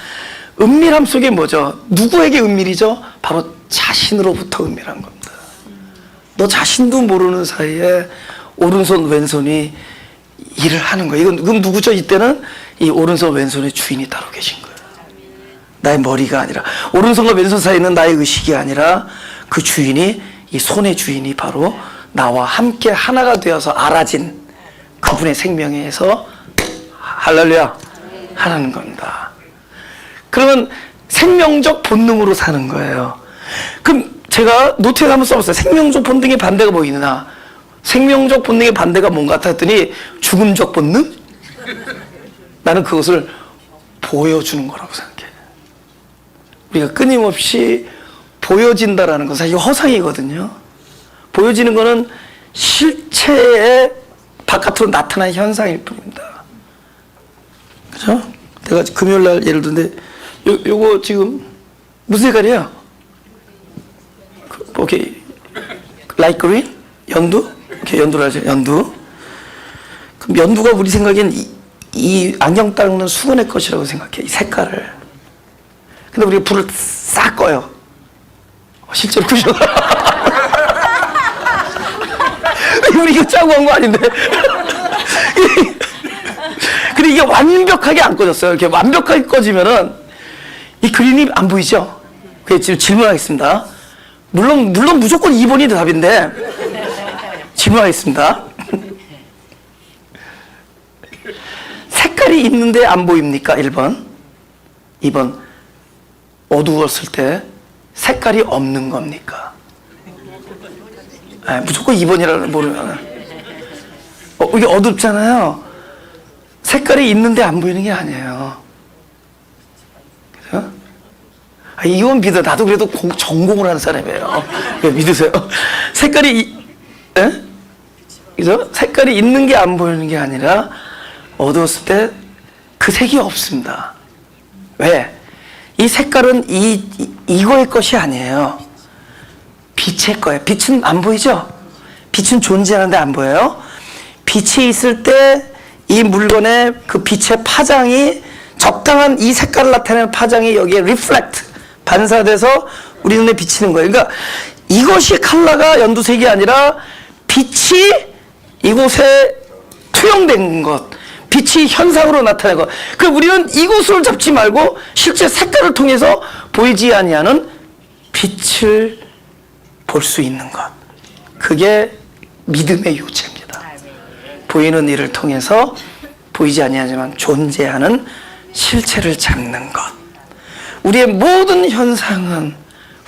은밀함 속에 뭐죠? 누구에게 은밀이죠? 바로 자신으로부터 은밀한 겁니다. 너 자신도 모르는 사이에 오른손 왼손이 일을 하는 거예요. 그럼 누구죠? 이때는 이 오른손 왼손의 주인이 따로 계신 거예요. 나의 머리가 아니라, 오른손과 왼손 사이는 나의 의식이 아니라 그 주인이, 이 손의 주인이 바로 나와 함께 하나가 되어서 알아진 그분의 생명에 의해서 할렐루야 하는 겁니다. 그러면 생명적 본능으로 사는 거예요. 그럼 제가 노트에 한번 써봤어요. 생명적 본능의 반대가 뭐 있느냐? 생명적 본능의 반대가 뭔가 했더니 죽음적 본능? 나는 그것을 보여주는 거라고 생각해. 우리가 끊임없이 보여진다라는 건 사실 허상이거든요. 보여지는 거는 실체의 바깥으로 나타난 현상일 뿐입니다. 그죠? 내가 금요일 날 예를 들는데 요거 지금 무슨 색깔이야? 오케이. 라이트 그린? 연두? 오케이, 연두라 하죠. 연두. 그럼 연두가 우리 생각엔 이 안경 닦는 수건의 것이라고 생각해. 이 색깔을. 근데 우리가 불을 싹 꺼요. 실제로 그죠? 우리 이거 짜고 한 거 아닌데. 근데 이게 완벽하게 안 꺼졌어요. 이렇게 완벽하게 꺼지면은 이 그림이 안 보이죠? 그래서 지금 질문하겠습니다. 물론 무조건 2번이 답인데 질문하겠습니다. 색깔이 있는데 안 보입니까? 1번. 2번. 어두웠을 때 색깔이 없는 겁니까? 무조건 2번이라는 모르면 이게 어둡잖아요. 색깔이 있는데 안 보이는 게 아니에요. 그죠? 이건 믿어. 나도 그래도 전공을 하는 사람이에요. 왜 믿으세요? 색깔이 그죠? 색깔이 있는 게 안 보이는 게 아니라 어두웠을 때 그 색이 없습니다. 왜? 이 색깔은 이거의 것이 아니에요. 빛의 거예요. 빛은 안 보이죠? 빛은 존재하는데 안 보여요? 빛이 있을 때 이 물건의 그 빛의 파장이 적당한 이 색깔을 나타내는 파장이 여기에 리플렉트, 반사돼서 우리 눈에 비치는 거예요. 그러니까 이것이 컬러가 연두색이 아니라 빛이 이곳에 투영된 것, 빛이 현상으로 나타낸 것. 그럼 우리는 이곳을 잡지 말고 실제 색깔을 통해서 보이지 아니하는 빛을 볼 수 있는 것. 그게 믿음의 요체입니다. 보이는 일을 통해서 보이지 아니하지만 존재하는 실체를 잡는 것. 우리의 모든 현상은,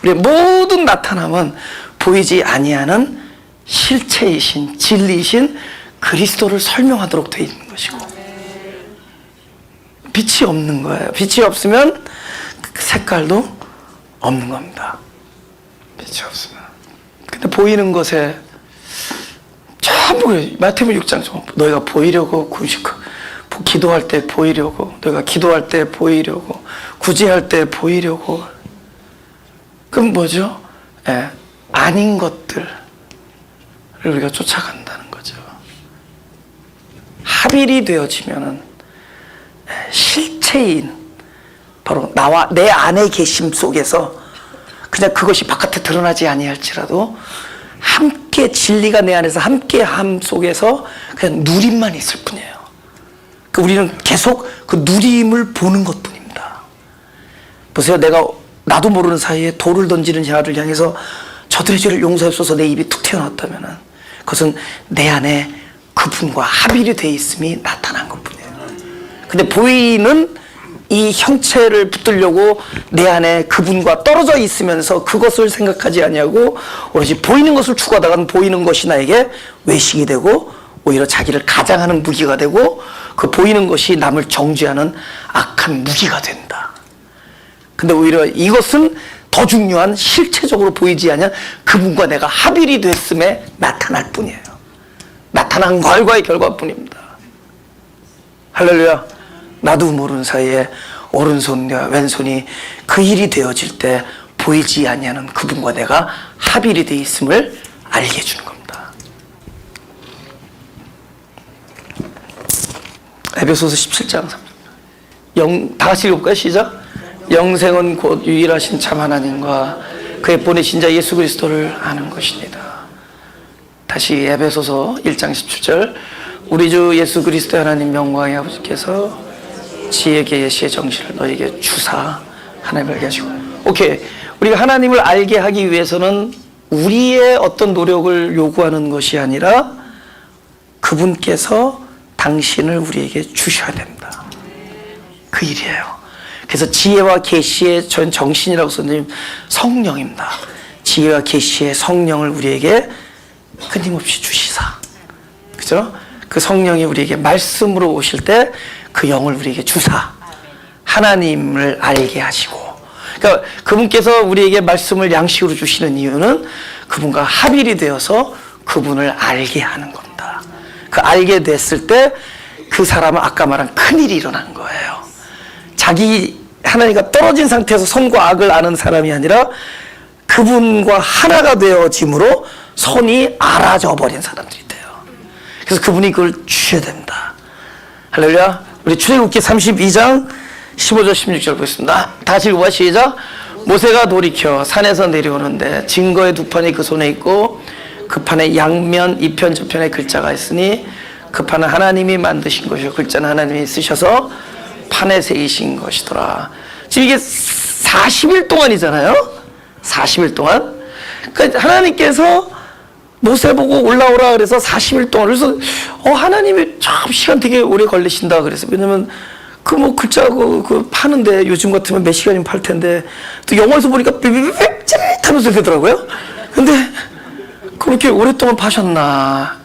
우리의 모든 나타남은 보이지 아니하는 실체이신, 진리이신 그리스도를 설명하도록 되어 있는 것이고, 빛이 없는 거예요. 빛이 없으면 그 색깔도 없는 겁니다. 빛이 없으면. 근데 보이는 것에 전부 마태복음 6장 전부 너희가 보이려고 기도할 때 보이려고, 너희가 기도할 때 보이려고, 구제할 때 보이려고. 그럼 뭐죠? 아닌 것들을 우리가 쫓아간다는 거죠. 합일이 되어지면은 실체인 바로 나와 내 안에 계심 속에서 그냥 그것이 바깥에 드러나지 아니할지라도 함께 진리가 내 안에서 함께함 속에서 그냥 누림만 있을 뿐이에요. 우리는 계속 그 누림을 보는 것뿐입니다. 보세요. 나도 모르는 사이에 돌을 던지는 자를 향해서 저들의 죄를 용서하소서 내 입이 툭 튀어나왔다면은 그것은 내 안에 그분과 합일이 돼 있음이 나타난 것뿐이에요. 근데 보이는 이 형체를 붙들려고 내 안에 그분과 떨어져 있으면서 그것을 생각하지 아니하고 오로지 보이는 것을 추구하다가는 보이는 것이 나에게 외식이 되고 오히려 자기를 가장하는 무기가 되고 그 보이는 것이 남을 정죄하는 악한 무기가 된다. 근데 오히려 이것은 더 중요한 실체적으로 보이지 않냐 그분과 내가 합일이 됐음에 나타날 뿐이에요. 나타난 결과의 결과뿐입니다. 할렐루야. 나도 모르는 사이에 오른손과 왼손이 그 일이 되어질 때 보이지 아니하는 그분과 내가 합일이 되어 있음을 알게 해주는 겁니다. 에베소서 17장 3절. 다 같이 읽어볼까요? 시작. 영생은 곧 유일하신 참 하나님과 그의 보내신 자 예수 그리스도를 아는 것입니다. 다시 에베소서 1장 17절. 우리 주 예수 그리스도 하나님 영광의 아버지께서 지혜 계시의 정신을 너에게 주사 하나님을 알게 하시고. 오케이. 우리가 하나님을 알게 하기 위해서는 우리의 어떤 노력을 요구하는 것이 아니라 그분께서 당신을 우리에게 주셔야 됩니다. 그 일이에요. 그래서 지혜와 계시의 전 정신이라고 썼는데 성령입니다. 지혜와 계시의 성령을 우리에게 끊임없이 주시사. 그죠? 그 성령이 우리에게 말씀으로 오실 때 그 영을 우리에게 주사 하나님을 알게 하시고, 그러니까 그분께서 우리에게 말씀을 양식으로 주시는 이유는 그분과 합일이 되어서 그분을 알게 하는 겁니다. 그 알게 됐을 때 그 사람은 아까 말한 큰일이 일어난 거예요. 자기 하나님과 떨어진 상태에서 선과 악을 아는 사람이 아니라 그분과 하나가 되어짐으로 선이 알아져 버린 사람들이 돼요. 그래서 그분이 그걸 주셔야 됩니다. 할렐루야. 우리 출애굽기 32장 15절 16절 보겠습니다. 다시 읽어봐. 시작. 모세가 돌이켜 산에서 내려오는데 증거의 두 판이 그 손에 있고 그 판에 양면 이편 저편에 글자가 있으니 그 판은 하나님이 만드신 것이요 글자는 하나님이 쓰셔서 판에 새기신 것이더라. 지금 이게 40일 동안이잖아요. 40일 동안. 그러니까 하나님께서 모세 보고 올라오라 그래서 40일 동안. 그래서 하나님이 참 시간 되게 오래 걸리신다 그래서. 왜냐면 그 뭐 글자 그 파는데 요즘 같으면 몇 시간이면 팔 텐데 또 영화에서 보니까 삐삐삐삐 찌릿하면서 되더라고요. 근데 그렇게 오랫동안 파셨나?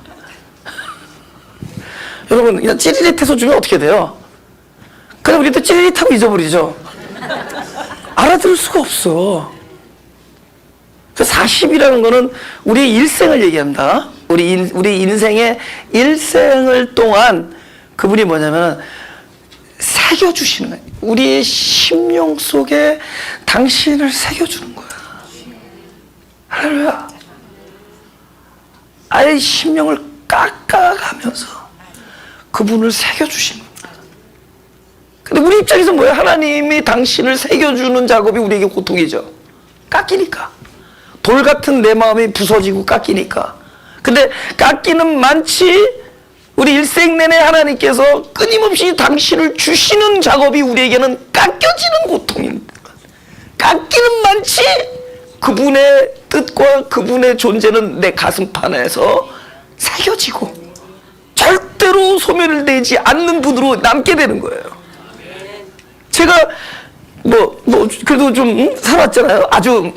여러분 그냥 찌릿해서 주면 어떻게 돼요? 그냥 우리도 찌릿하고 잊어버리죠. 알아들을 수가 없어. 40이라는 거는 우리의 일생을 얘기한다. 우리 인생의 일생을 동안 그분이 뭐냐면 새겨주시는 거예요. 우리의 심령 속에 당신을 새겨주는 거야. 할렐루야. 아예 심령을 깎아가면서 그분을 새겨주시는 거야. 근데 우리 입장에서 뭐예요? 하나님이 당신을 새겨주는 작업이 우리에게 고통이죠. 깎이니까. 돌 같은 내 마음이 부서지고 깎이니까. 근데 깎이는 많지 우리 일생 내내 하나님께서 끊임없이 당신을 주시는 작업이 우리에게는 깎여지는 고통입니다. 깎이는 많지 그분의 뜻과 그분의 존재는 내 가슴판에서 새겨지고 절대로 소멸되지 않는 분으로 남게 되는 거예요. 제가 그래도 좀 살았잖아요. 아주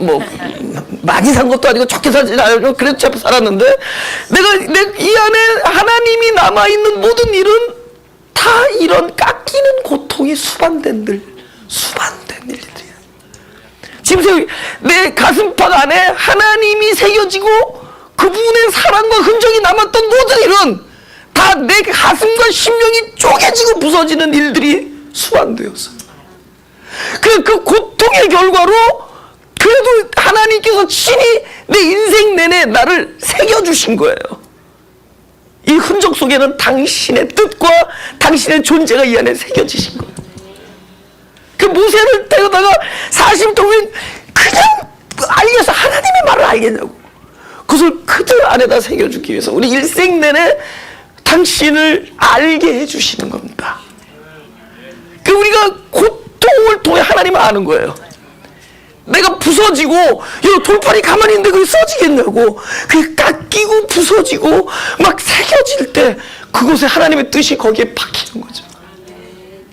많이 산 것도 아니고 적게 살지 않아요. 그래도 잘 살았는데 이 안에 하나님이 남아있는 모든 일은 다 이런 깎이는 고통이 수반된 일들이에요. 지금 내 가슴팍 안에 하나님이 새겨지고 그분의 사랑과 흔적이 남았던 모든 일은 다 내 가슴과 심령이 쪼개지고 부서지는 일들이 수반되었어요. 그 고통의 결과로 그래도 하나님께서 친히 내 인생 내내 나를 새겨주신 거예요. 이 흔적 속에는 당신의 뜻과 당신의 존재가 이 안에 새겨지신 거예요. 그 모세를 데려다가 40일 동안 그냥 알려서 하나님의 말을 알겠냐고. 그것을 그들 안에다 새겨주기 위해서 우리 일생 내내 당신을 알게 해주시는 겁니다. 그 우리가 고통을 통해 하나님을 아는 거예요. 내가 부서지고 돌팔이 가만히 있는데 그게 써지겠냐고. 그게 깎이고 부서지고 막 새겨질 때 그곳에 하나님의 뜻이 거기에 박히는 거죠.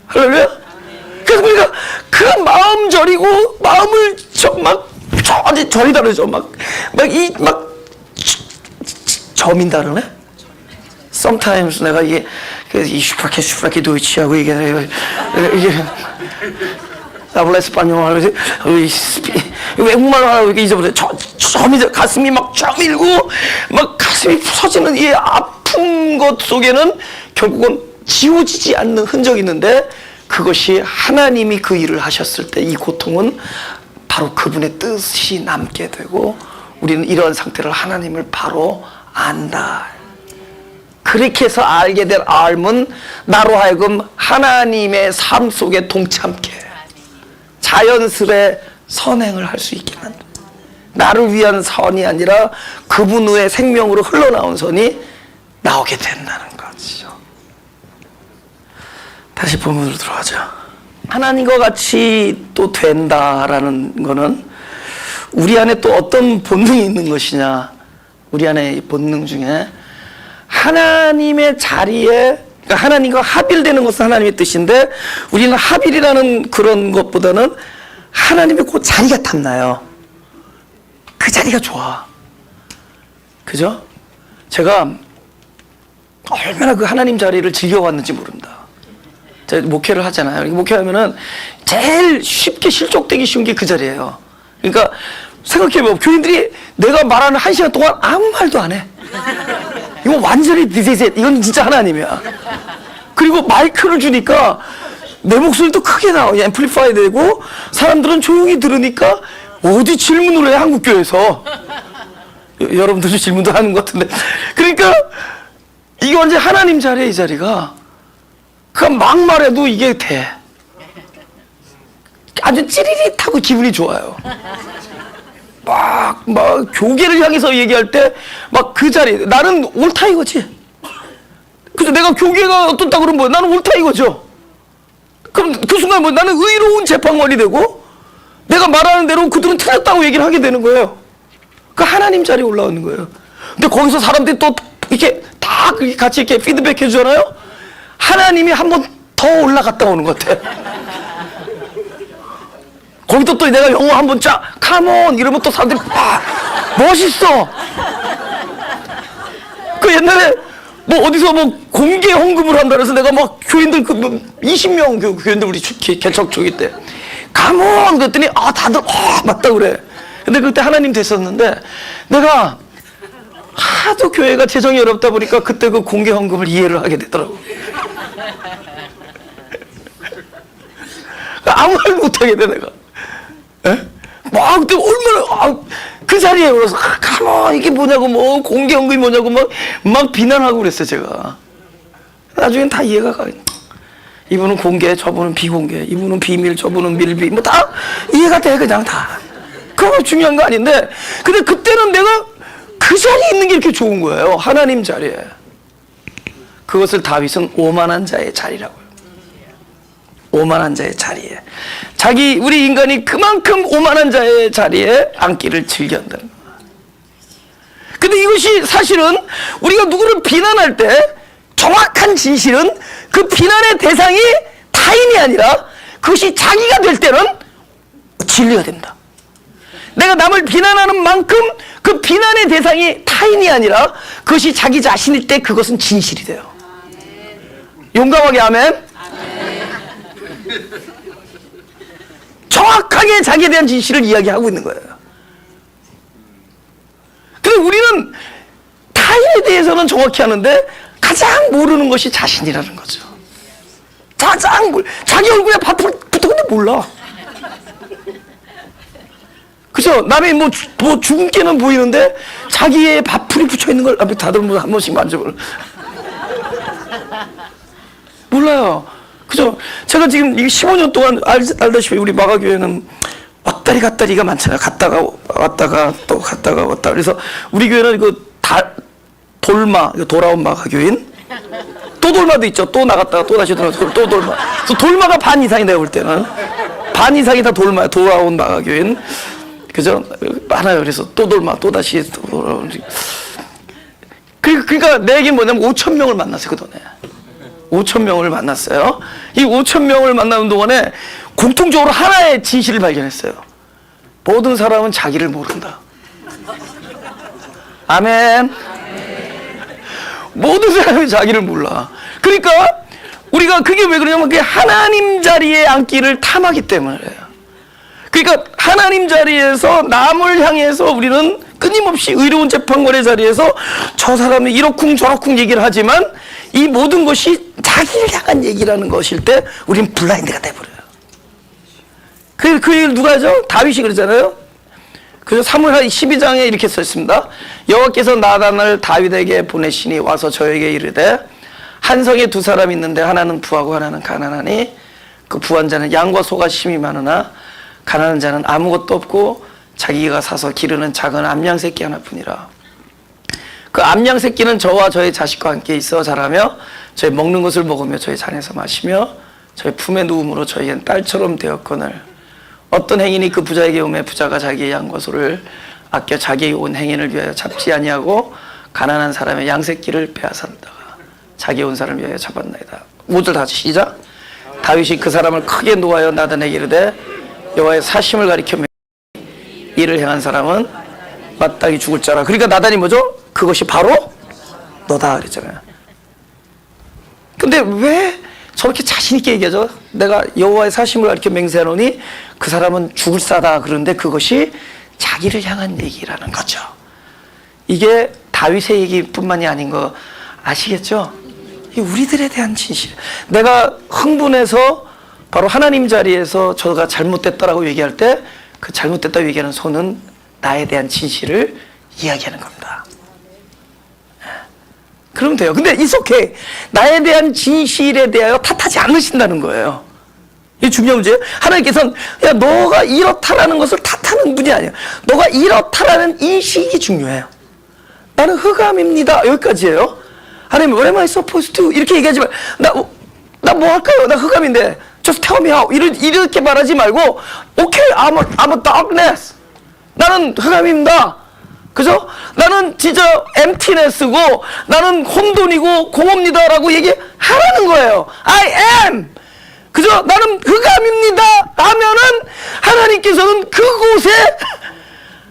할렐루야. 그래서 우리가 그 마음 저리고 마음을 절이 다르죠. 점인다 그러네. Sometimes 내가 이게 슈프라케 도이치하고 이게 habla español 외국말로 하라고 이렇게 잊어버려. 가슴이 막 저밀고 막 가슴이 부서지는 이 아픈 것 속에는 결국은 지워지지 않는 흔적이 있는데 그것이 하나님이 그 일을 하셨을 때 이 고통은 바로 그분의 뜻이 남게 되고 우리는 이런 상태를 하나님을 바로 안다. 그렇게 해서 알게 된 알면 나로 하여금 하나님의 삶 속에 동참케 자연스레 선행을 할 수 있게 만든다. 나를 위한 선이 아니라 그분 후의 생명으로 흘러나온 선이 나오게 된다는 거죠. 다시 본문으로 들어가죠. 하나님과 같이 또 된다라는 거는 우리 안에 또 어떤 본능이 있는 것이냐. 우리 안에 본능 중에 하나님의 자리에, 그러니까 하나님과 합일되는 것은 하나님의 뜻인데 우리는 합일이라는 그런 것보다는 하나님의 그 자리가 탐나요. 그 자리가 좋아. 그죠? 제가 얼마나 그 하나님 자리를 즐겨왔는지 모른다. 제가 목회를 하잖아요. 목회하면은 제일 쉽게 실족되기 쉬운 게 그 자리예요. 그러니까 생각해보면 교인들이 내가 말하는 1시간 동안 아무 말도 안 해. 이거 완전히 디제셋. 이건 진짜 하나님이야. 그리고 마이크를 주니까 내 목소리도 크게 나와. 앰플리파이 되고 사람들은 조용히 들으니까 어디 질문을 해 한국교회에서. 여러분들도 질문도 하는 것 같은데. 그러니까 이게 완전 하나님 자리야. 이 자리가. 그냥 막 말해도 이게 돼. 아주 찌릿하고 기분이 좋아요. 막 교계를 향해서 얘기할 때 막 그 자리 나는 옳다 이거지. 그래서 내가 교계가 어떻다 그러면 뭐야? 나는 옳다 이거죠. 그럼 그 순간 뭐 나는 의로운 재판관이 되고 내가 말하는 대로 그들은 틀렸다고 얘기를 하게 되는 거예요. 그 하나님 자리에 올라오는 거예요. 근데 거기서 사람들이 또 이렇게 다 같이 이렇게 피드백 해주잖아요. 하나님이 한번 더 올라갔다 오는 것 같아. 거기도 또 내가 영어 한번 쫙 컴온 이러면 또 사람들이 멋있어. 그 옛날에 뭐 어디서 뭐 공개 헌금을 한다 그래서 내가 막 교인들 그 20명 교인들 우리 개척 초기 때 컴온 그랬더니 다들 맞다 그래. 근데 그때 하나님 됐었는데 내가 하도 교회가 재정이 어렵다 보니까 그때 그 공개 헌금을 이해를 하게 되더라고. 아무 말 못하게 돼 내가. 에? 막 그때 얼마나 그 자리에 올라서 가만 이게 뭐냐고 뭐 공개 헌금이 뭐냐고 막 비난하고 그랬어요 제가. 나중엔 다 이해가 가. 이분은 공개, 저분은 비공개, 이분은 비밀, 저분은 밀비, 뭐 다 이해가 돼 그냥 다. 그거 중요한 거 아닌데, 근데 그때는 내가 그 자리에 있는 게 이렇게 좋은 거예요. 하나님 자리에. 그것을 다윗은 오만한 자의 자리라고요. 오만한 자의 자리에. 우리 인간이 그만큼 오만한 자의 자리에 앉기를 즐겨한다는 거예요. 근데 이것이 사실은 우리가 누구를 비난할 때 정확한 진실은 그 비난의 대상이 타인이 아니라 그것이 자기가 될 때는 진리가 된다. 내가 남을 비난하는 만큼 그 비난의 대상이 타인이 아니라 그것이 자기 자신일 때 그것은 진실이 돼요. 용감하게 아멘. 정확하게 자기에 대한 진실을 이야기하고 있는 거예요. 근데 우리는 타인에 대해서는 정확히 아는데 가장 모르는 것이 자신이라는 거죠. 자기 얼굴에 붙었는데 몰라. 그죠? 남의 뭐 죽은 깨는 보이는데 자기의 밥풀이 붙여 있는 걸 다들 뭐 한 번씩 만져보는. 몰라요. 그죠? 제가 지금 15년 동안 알다시피 우리 마가교회는 왔다리 갔다리가 많잖아요. 갔다가 왔다가 또 갔다가 왔다. 그래서 우리 교회는 돌아온 마가교인. 또 돌마도 있죠. 또 나갔다가 또 다시 돌아오고 또 돌마. 그래서 돌마가 반 이상이 내가 볼 때는. 반 이상이 다 돌마야. 돌아온 마가교인. 그죠? 많아요. 그래서 또 돌마, 또 다시 돌아오는. 그러니까 내 얘기는 뭐냐면 5,000명을 만났어요. 그 동안에. 5,000명을 만났어요. 이 5,000명을 만나는 동안에 공통적으로 하나의 진실을 발견했어요. 모든 사람은 자기를 모른다. 아멘. 모든 사람이 자기를 몰라. 그러니까 우리가 그게 왜 그러냐면 그게 하나님 자리에 앉기를 탐하기 때문이에요. 그러니까 하나님 자리에서 남을 향해서 우리는 끊임없이 의로운 재판관의 자리에서 저 사람이 이러쿵 저러쿵 얘기를 하지만 이 모든 것이 자기를 향한 얘기라는 것일 때 우린 블라인드가 돼버려요. 그 얘기를 누가 하죠? 다윗이 그러잖아요. 그래서 사무엘하 12장에 이렇게 써 있습니다. 여호와께서 나단을 다윗에게 보내시니 와서 저에게 이르되 한 성에 두 사람이 있는데 하나는 부하고 하나는 가난하니 그 부한 자는 양과 소가 심이 많으나 가난한 자는 아무것도 없고 자기가 사서 기르는 작은 암양 새끼 하나뿐이라. 그 암양 새끼는 저와 저의 자식과 함께 있어 자라며 저희 먹는 것을 먹으며 저희 잔에서 마시며 저희 품에 누움으로 저희는 딸처럼 되었거늘 어떤 행인이 그 부자에게 오매 부자가 자기의 양과 소를 아껴 자기의 온 행인을 위하여 잡지 아니하고 가난한 사람의 양 새끼를 빼앗았다가 자기 온 사람을 위하여 잡았나이다. 모두 다 시작. 다윗이 그 사람을 크게 노하여 나단에게 이르되 여호와의 사심을 가리켜 이를 행한 사람은 마땅히 죽을 자라. 그러니까 나단이 뭐죠? 그것이 바로 너다 그랬잖아요. 근데 왜 저렇게 자신 있게 얘기하죠? 내가 여호와의 사심을 가리켜 맹세하노니 그 사람은 죽을 사다. 그런데 그것이 자기를 향한 얘기라는 거죠. 이게 다윗의 얘기뿐만이 아닌 거 아시겠죠? 이 우리들에 대한 진실. 내가 흥분해서 바로 하나님 자리에서 저가 잘못됐다라고 얘기할 때 그 잘못됐다고 얘기하는 손은 나에 대한 진실을 이야기하는 겁니다. 그러면 돼요. 근데 it's okay. 나에 대한 진실에 대하여 탓하지 않으신다는 거예요. 이게 중요한 문제예요. 하나님께서는 야 너가 이렇다라는 것을 탓하는 분이 아니에요. 너가 이렇다라는 인식이 중요해요. 나는 흑암입니다. 여기까지예요. 하나님 what am I supposed to 이렇게 얘기하지 말. 나 뭐 할까요? 나 흑암인데 just tell me how 이렇게 말하지 말고 okay I'm a darkness. 나는 흑암입니다. 그죠? 나는 진짜 emptiness고 나는 혼돈이고 공허입니다라고 얘기하라는 거예요. I am. 그죠? 나는 흑암입니다 하면은 하나님께서는 그곳에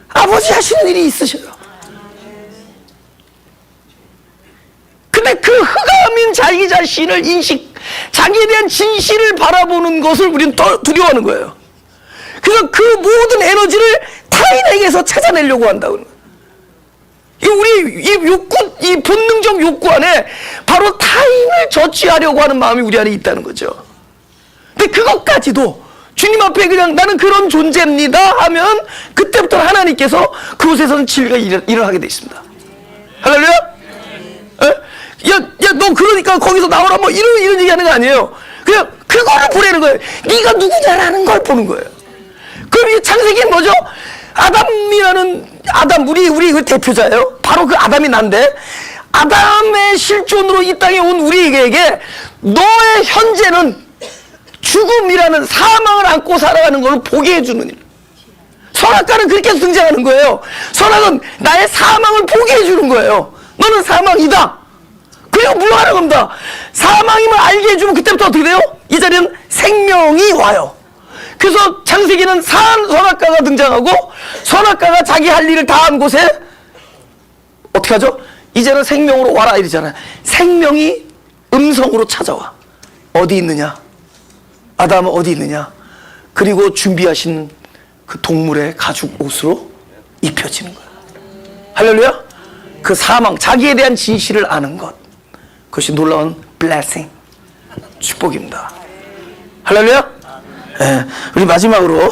아버지 하시는 일이 있으셔요. 근데 그 흑암인 자기 자신을 자기에 대한 진실을 바라보는 것을 우리는 두려워하는 거예요. 그래서 그 모든 에너지를 타인에게서 찾아내려고 한다고. 우리 이 욕구, 이 본능적 욕구 안에 바로 타인을 저취하려고 하는 마음이 우리 안에 있다는 거죠. 근데 그것까지도 주님 앞에 그냥 나는 그런 존재입니다 하면 그때부터 하나님께서 그곳에서는 진리가 일어나게 돼 있습니다. 할렐루야? 야, 너 그러니까 거기서 나오라 뭐 이런 얘기하는 거 아니에요. 그냥 그거를 보내는 거예요. 네가 누구냐라는 걸 보는 거예요. 그럼 이 창세기는 뭐죠? 아담, 우리 그 대표자예요. 바로 그 아담이 난데, 아담의 실존으로 이 땅에 온 우리에게 너의 현재는 죽음이라는 사망을 안고 살아가는 걸 보게 해주는 일. 선악과는 그렇게 등장하는 거예요. 선악은 나의 사망을 보게 해주는 거예요. 너는 사망이다. 그리고 물러가는 겁니다. 사망임을 알게 해주면 그때부터 어떻게 돼요? 이 자리는 생명이 와요. 그래서 창세기는 선악과가 등장하고 선악과가 자기 할 일을 다 한 곳에 어떻게 하죠? 이제는 생명으로 와라 이러잖아요. 생명이 음성으로 찾아와. 어디 있느냐? 아담은 어디 있느냐? 그리고 준비하신 그 동물의 가죽 옷으로 입혀지는 거예요. 할렐루야? 그 사망, 자기에 대한 진실을 아는 것, 그것이 놀라운 blessing, 축복입니다. 할렐루야? 네, 우리 마지막으로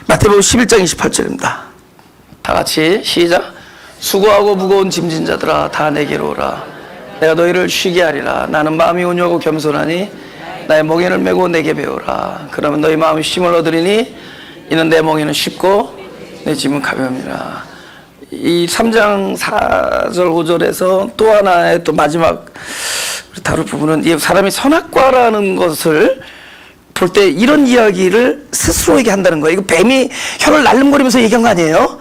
마태복음 11장 28절입니다. 다 같이 시작. 수고하고 무거운 짐진 자들아 다 내게로 오라. 내가 너희를 쉬게 하리라. 나는 마음이 온유하고 겸손하니 나의 멍에를 메고 내게 배우라. 그러면 너희 마음이 쉼을 얻으리니 이는 내 멍에는 쉽고 내 짐은 가벼움이라. 이 3장 4절 5절에서 또 하나의 또 마지막 다룰 부분은 이 사람이 선악과라는 것을 볼 때 이런 이야기를 스스로에게 한다는 거예요. 이거 뱀이 혀를 날름거리면서 얘기한 거 아니에요?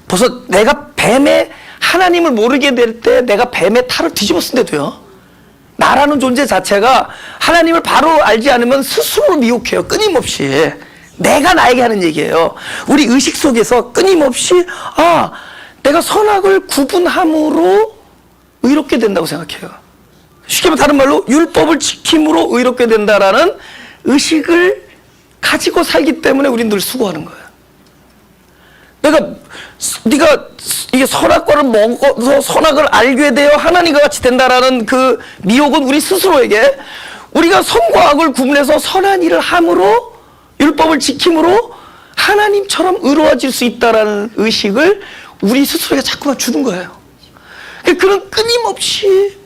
벌써 내가 뱀의 하나님을 모르게 될 때 내가 뱀의 탈을 뒤집어 쓴데도요. 나라는 존재 자체가 하나님을 바로 알지 않으면 스스로를 미혹해요. 끊임없이. 내가 나에게 하는 얘기예요. 우리 의식 속에서 끊임없이 내가 선악을 구분함으로 의롭게 된다고 생각해요. 쉽게 말해 다른 말로 율법을 지킴으로 의롭게 된다라는 의식을 가지고 살기 때문에 우리는 늘 수고하는 거예요. 네가 이게 선악과를 먹어서 선악을 알게 되어 하나님과 같이 된다라는 그 미혹은 우리 스스로에게 우리가 선과 악을 구분해서 선한 일을 함으로 율법을 지킴으로 하나님처럼 의로워질 수 있다라는 의식을 우리 스스로에게 자꾸만 주는 거예요. 그는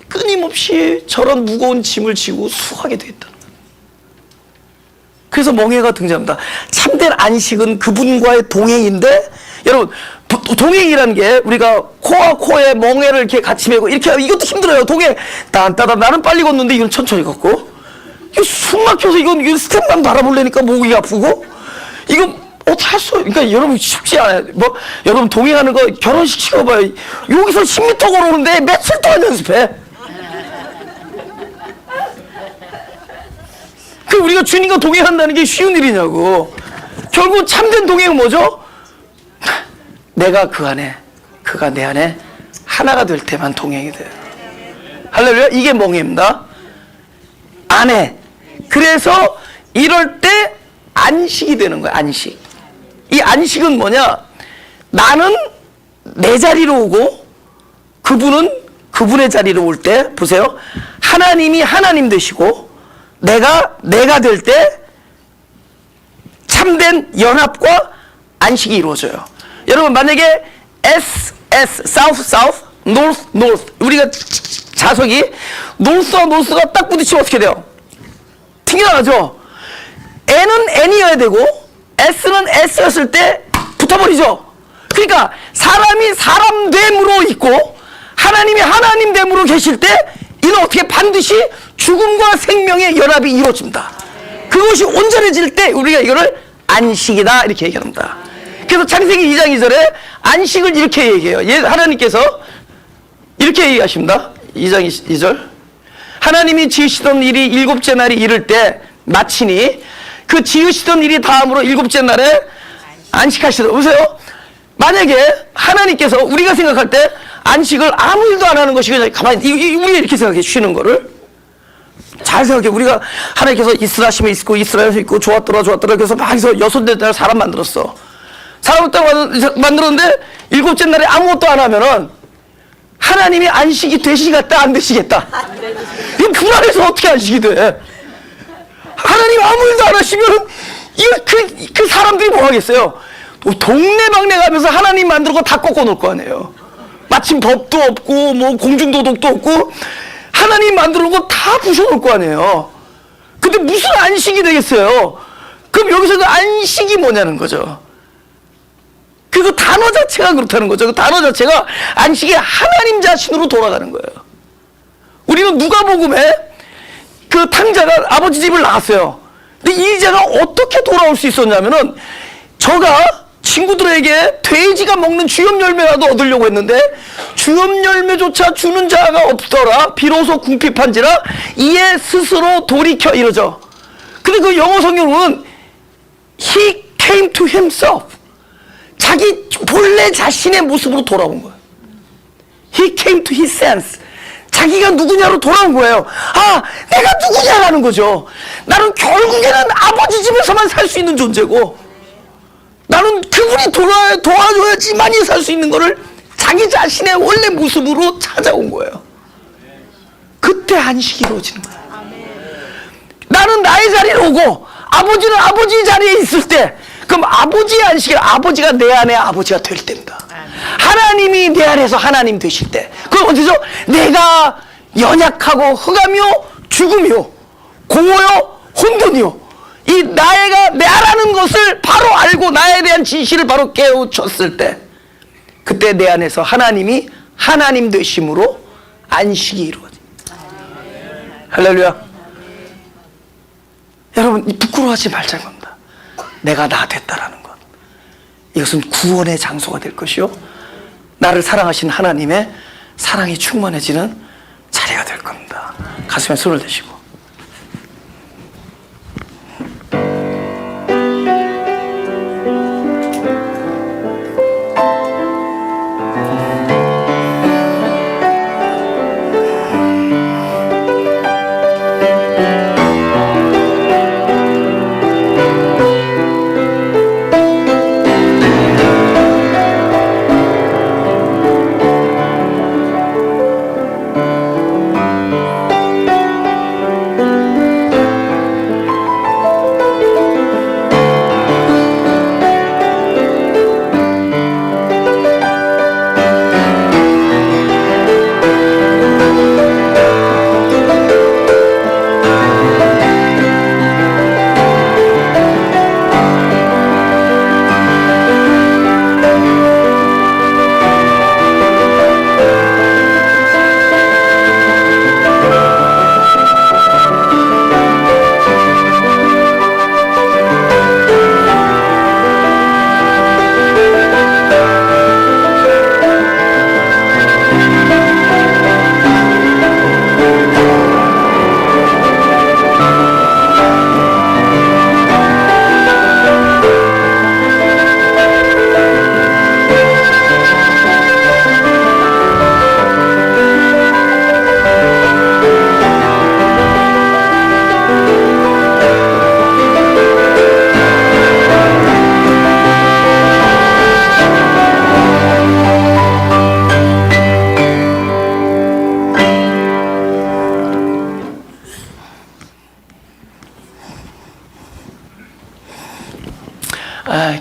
끊임없이 저런 무거운 짐을 지고 수고하게 되겠다는 거예요. 그래서 멍해가 등장합니다. 참된 안식은 그분과의 동행인데, 여러분 동행이라는 게 우리가 코와 코에 멍해를 이렇게 같이 메고 이렇게 하면 이것도 힘들어요. 동행 딴따다 나는 빨리 걷는데 이건 천천히 걷고, 이거 숨 막혀서 이건 스텝만 바라보려니까 목이 아프고, 이거 어떻게 할 수? 그러니까 여러분 쉽지 않아요. 뭐 여러분 동행하는 거 결혼식 시켜봐요. 여기서 10m 걸어오는데 며칠 동안 연습해. 그 우리가 주님과 동행한다는 게 쉬운 일이냐고. 결국 참된 동행은 뭐죠? 내가 그 안에, 그가 내 안에 하나가 될 때만 동행이 돼요. 할렐루야. 이게 멍해입니다. 안에. 그래서 이럴 때 안식이 되는 거예요. 안식. 이 안식은 뭐냐? 나는 내 자리로 오고 그분은 그분의 자리로 올 때, 보세요. 하나님이 하나님 되시고 내가 될 때 참된 연합과 안식이 이루어져요. 여러분 만약에 South, North 우리가 자석이 North와 North가 딱 부딪히면 어떻게 돼요? 튕겨나가죠. N은 N이어야 되고 S는 S였을 때 붙어버리죠. 그러니까 사람이 사람됨으로 있고 하나님이 하나님됨으로 계실 때 이는 어떻게 반드시 죽음과 생명의 연합이 이루어집니다. 그것이 온전해질 때 우리가 이거를 안식이다 이렇게 얘기합니다. 그래서 창세기 2장 2절에 안식을 이렇게 얘기해요. 하나님께서 이렇게 얘기하십니다. 2장 2절. 하나님이 지으시던 일이 일곱째 날이 이를 때 마치니 그 지으시던 일이 다음으로 일곱째 날에 안식하시더라. 보세요. 만약에 하나님께서 우리가 생각할 때 안식을 아무 일도 안 하는 것이 그냥 가만히 우리가 이렇게 생각해. 쉬는 거를 잘 생각해. 우리가 하나님께서 이스라 하시면 있고 이스라엘에서 있고 좋았더라 그래서 막 해서 여섯째 날 사람 만들었어. 사람을 딱 만들었는데 일곱째 날에 아무것도 안 하면은 하나님이 안식이 되시겠다 안 되시겠다? 이 불안해서 어떻게 안식이 돼? 하나님 아무 일도 안 하시면은 그 사람들이 뭐 하겠어요? 동네방네 가면서 하나님 만들고 다 꺾어 놓을 거 아니에요. 마침 법도 없고 뭐 공중도덕도 없고 하나님 만들어 놓고 다 부셔 놓을 거 아니에요. 근데 무슨 안식이 되겠어요? 그럼 여기서도 안식이 뭐냐는 거죠. 그 단어 자체가 그렇다는 거죠. 그 단어 자체가 안식이 하나님 자신으로 돌아가는 거예요. 우리는 누가복음에 그 탕자가 아버지 집을 나갔어요. 근데 이 자가 어떻게 돌아올 수 있었냐면은 저가 친구들에게 돼지가 먹는 주염 열매라도 얻으려고 했는데 주염 열매조차 주는 자가 없더라. 비로소 궁핍한지라 이에 스스로 돌이켜 이러죠. 근데 그 영어 성경은 He came to himself. 자기 본래 자신의 모습으로 돌아온 거예요. He came to his sense. 자기가 누구냐로 돌아온 거예요. 아, 내가 누구냐라는 거죠. 나는 결국에는 아버지 집에서만 살 수 있는 존재고 나는 그분이 도와줘야지만이 살 수 있는 거를 자기 자신의 원래 모습으로 찾아온 거예요. 그때 안식이 이루어지는 거예요. 나는 나의 자리로 오고 아버지는 아버지 자리에 있을 때 그럼 아버지의 안식이 아버지가 내 안에 아버지가 될 때입니다. 하나님이 내 안에서 하나님 되실 때 그럼 어디죠? 내가 연약하고 흑암이요 죽음이요 공허요 혼돈이요 이 나라는 것을 바로 알고 나에 대한 진실을 바로 깨우쳤을 때 그때 내 안에서 하나님이 하나님 되심으로 안식이 이루어집니다. 할렐루야. 여러분 부끄러워하지 말자는 겁니다. 내가 나 됐다라는 것. 이것은 구원의 장소가 될 것이요 나를 사랑하신 하나님의 사랑이 충만해지는 자리가 될 겁니다. 가슴에 손을 대시고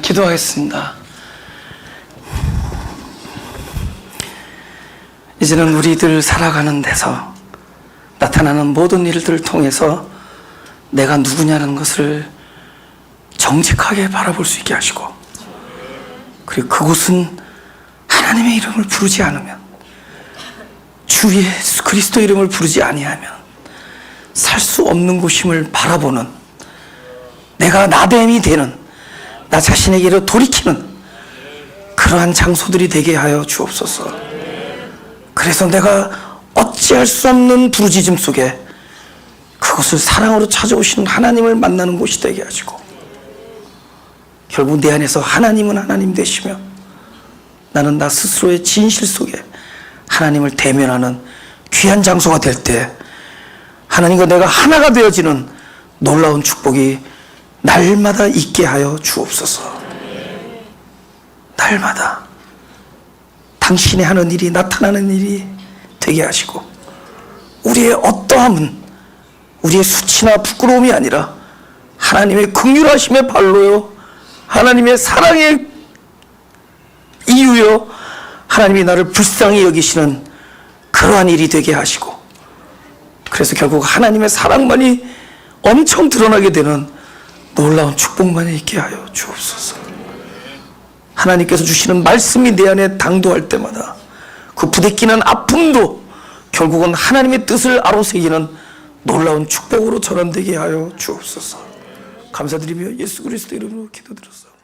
기도하겠습니다. 이제는 우리들 살아가는 데서 나타나는 모든 일들을 통해서 내가 누구냐는 것을 정직하게 바라볼 수 있게 하시고 그리고 그곳은 하나님의 이름을 부르지 않으면 주 예수 그리스도 이름을 부르지 아니하면 살 수 없는 곳임을 바라보는 내가 나됨이 되는 나 자신에게로 돌이키는 그러한 장소들이 되게 하여 주옵소서. 그래서 내가 어찌할 수 없는 부르짖음 속에 그것을 사랑으로 찾아오시는 하나님을 만나는 곳이 되게 하시고, 결국 내 안에서 하나님은 하나님 되시며 나는 나 스스로의 진실 속에 하나님을 대면하는 귀한 장소가 될 때 하나님과 내가 하나가 되어지는 놀라운 축복이 날마다 있게 하여 주옵소서. 날마다 당신이 하는 일이 나타나는 일이 되게 하시고, 우리의 어떠함은 우리의 수치나 부끄러움이 아니라 하나님의 긍휼하심의 발로요, 하나님의 사랑의 이유요, 하나님이 나를 불쌍히 여기시는 그러한 일이 되게 하시고, 그래서 결국 하나님의 사랑만이 엄청 드러나게 되는 놀라운 축복만이 있게 하여 주옵소서. 하나님께서 주시는 말씀이 내 안에 당도할 때마다 그 부대끼는 아픔도 결국은 하나님의 뜻을 아로새기는 놀라운 축복으로 전환되게 하여 주옵소서. 감사드리며 예수 그리스도 이름으로 기도드렸습니다.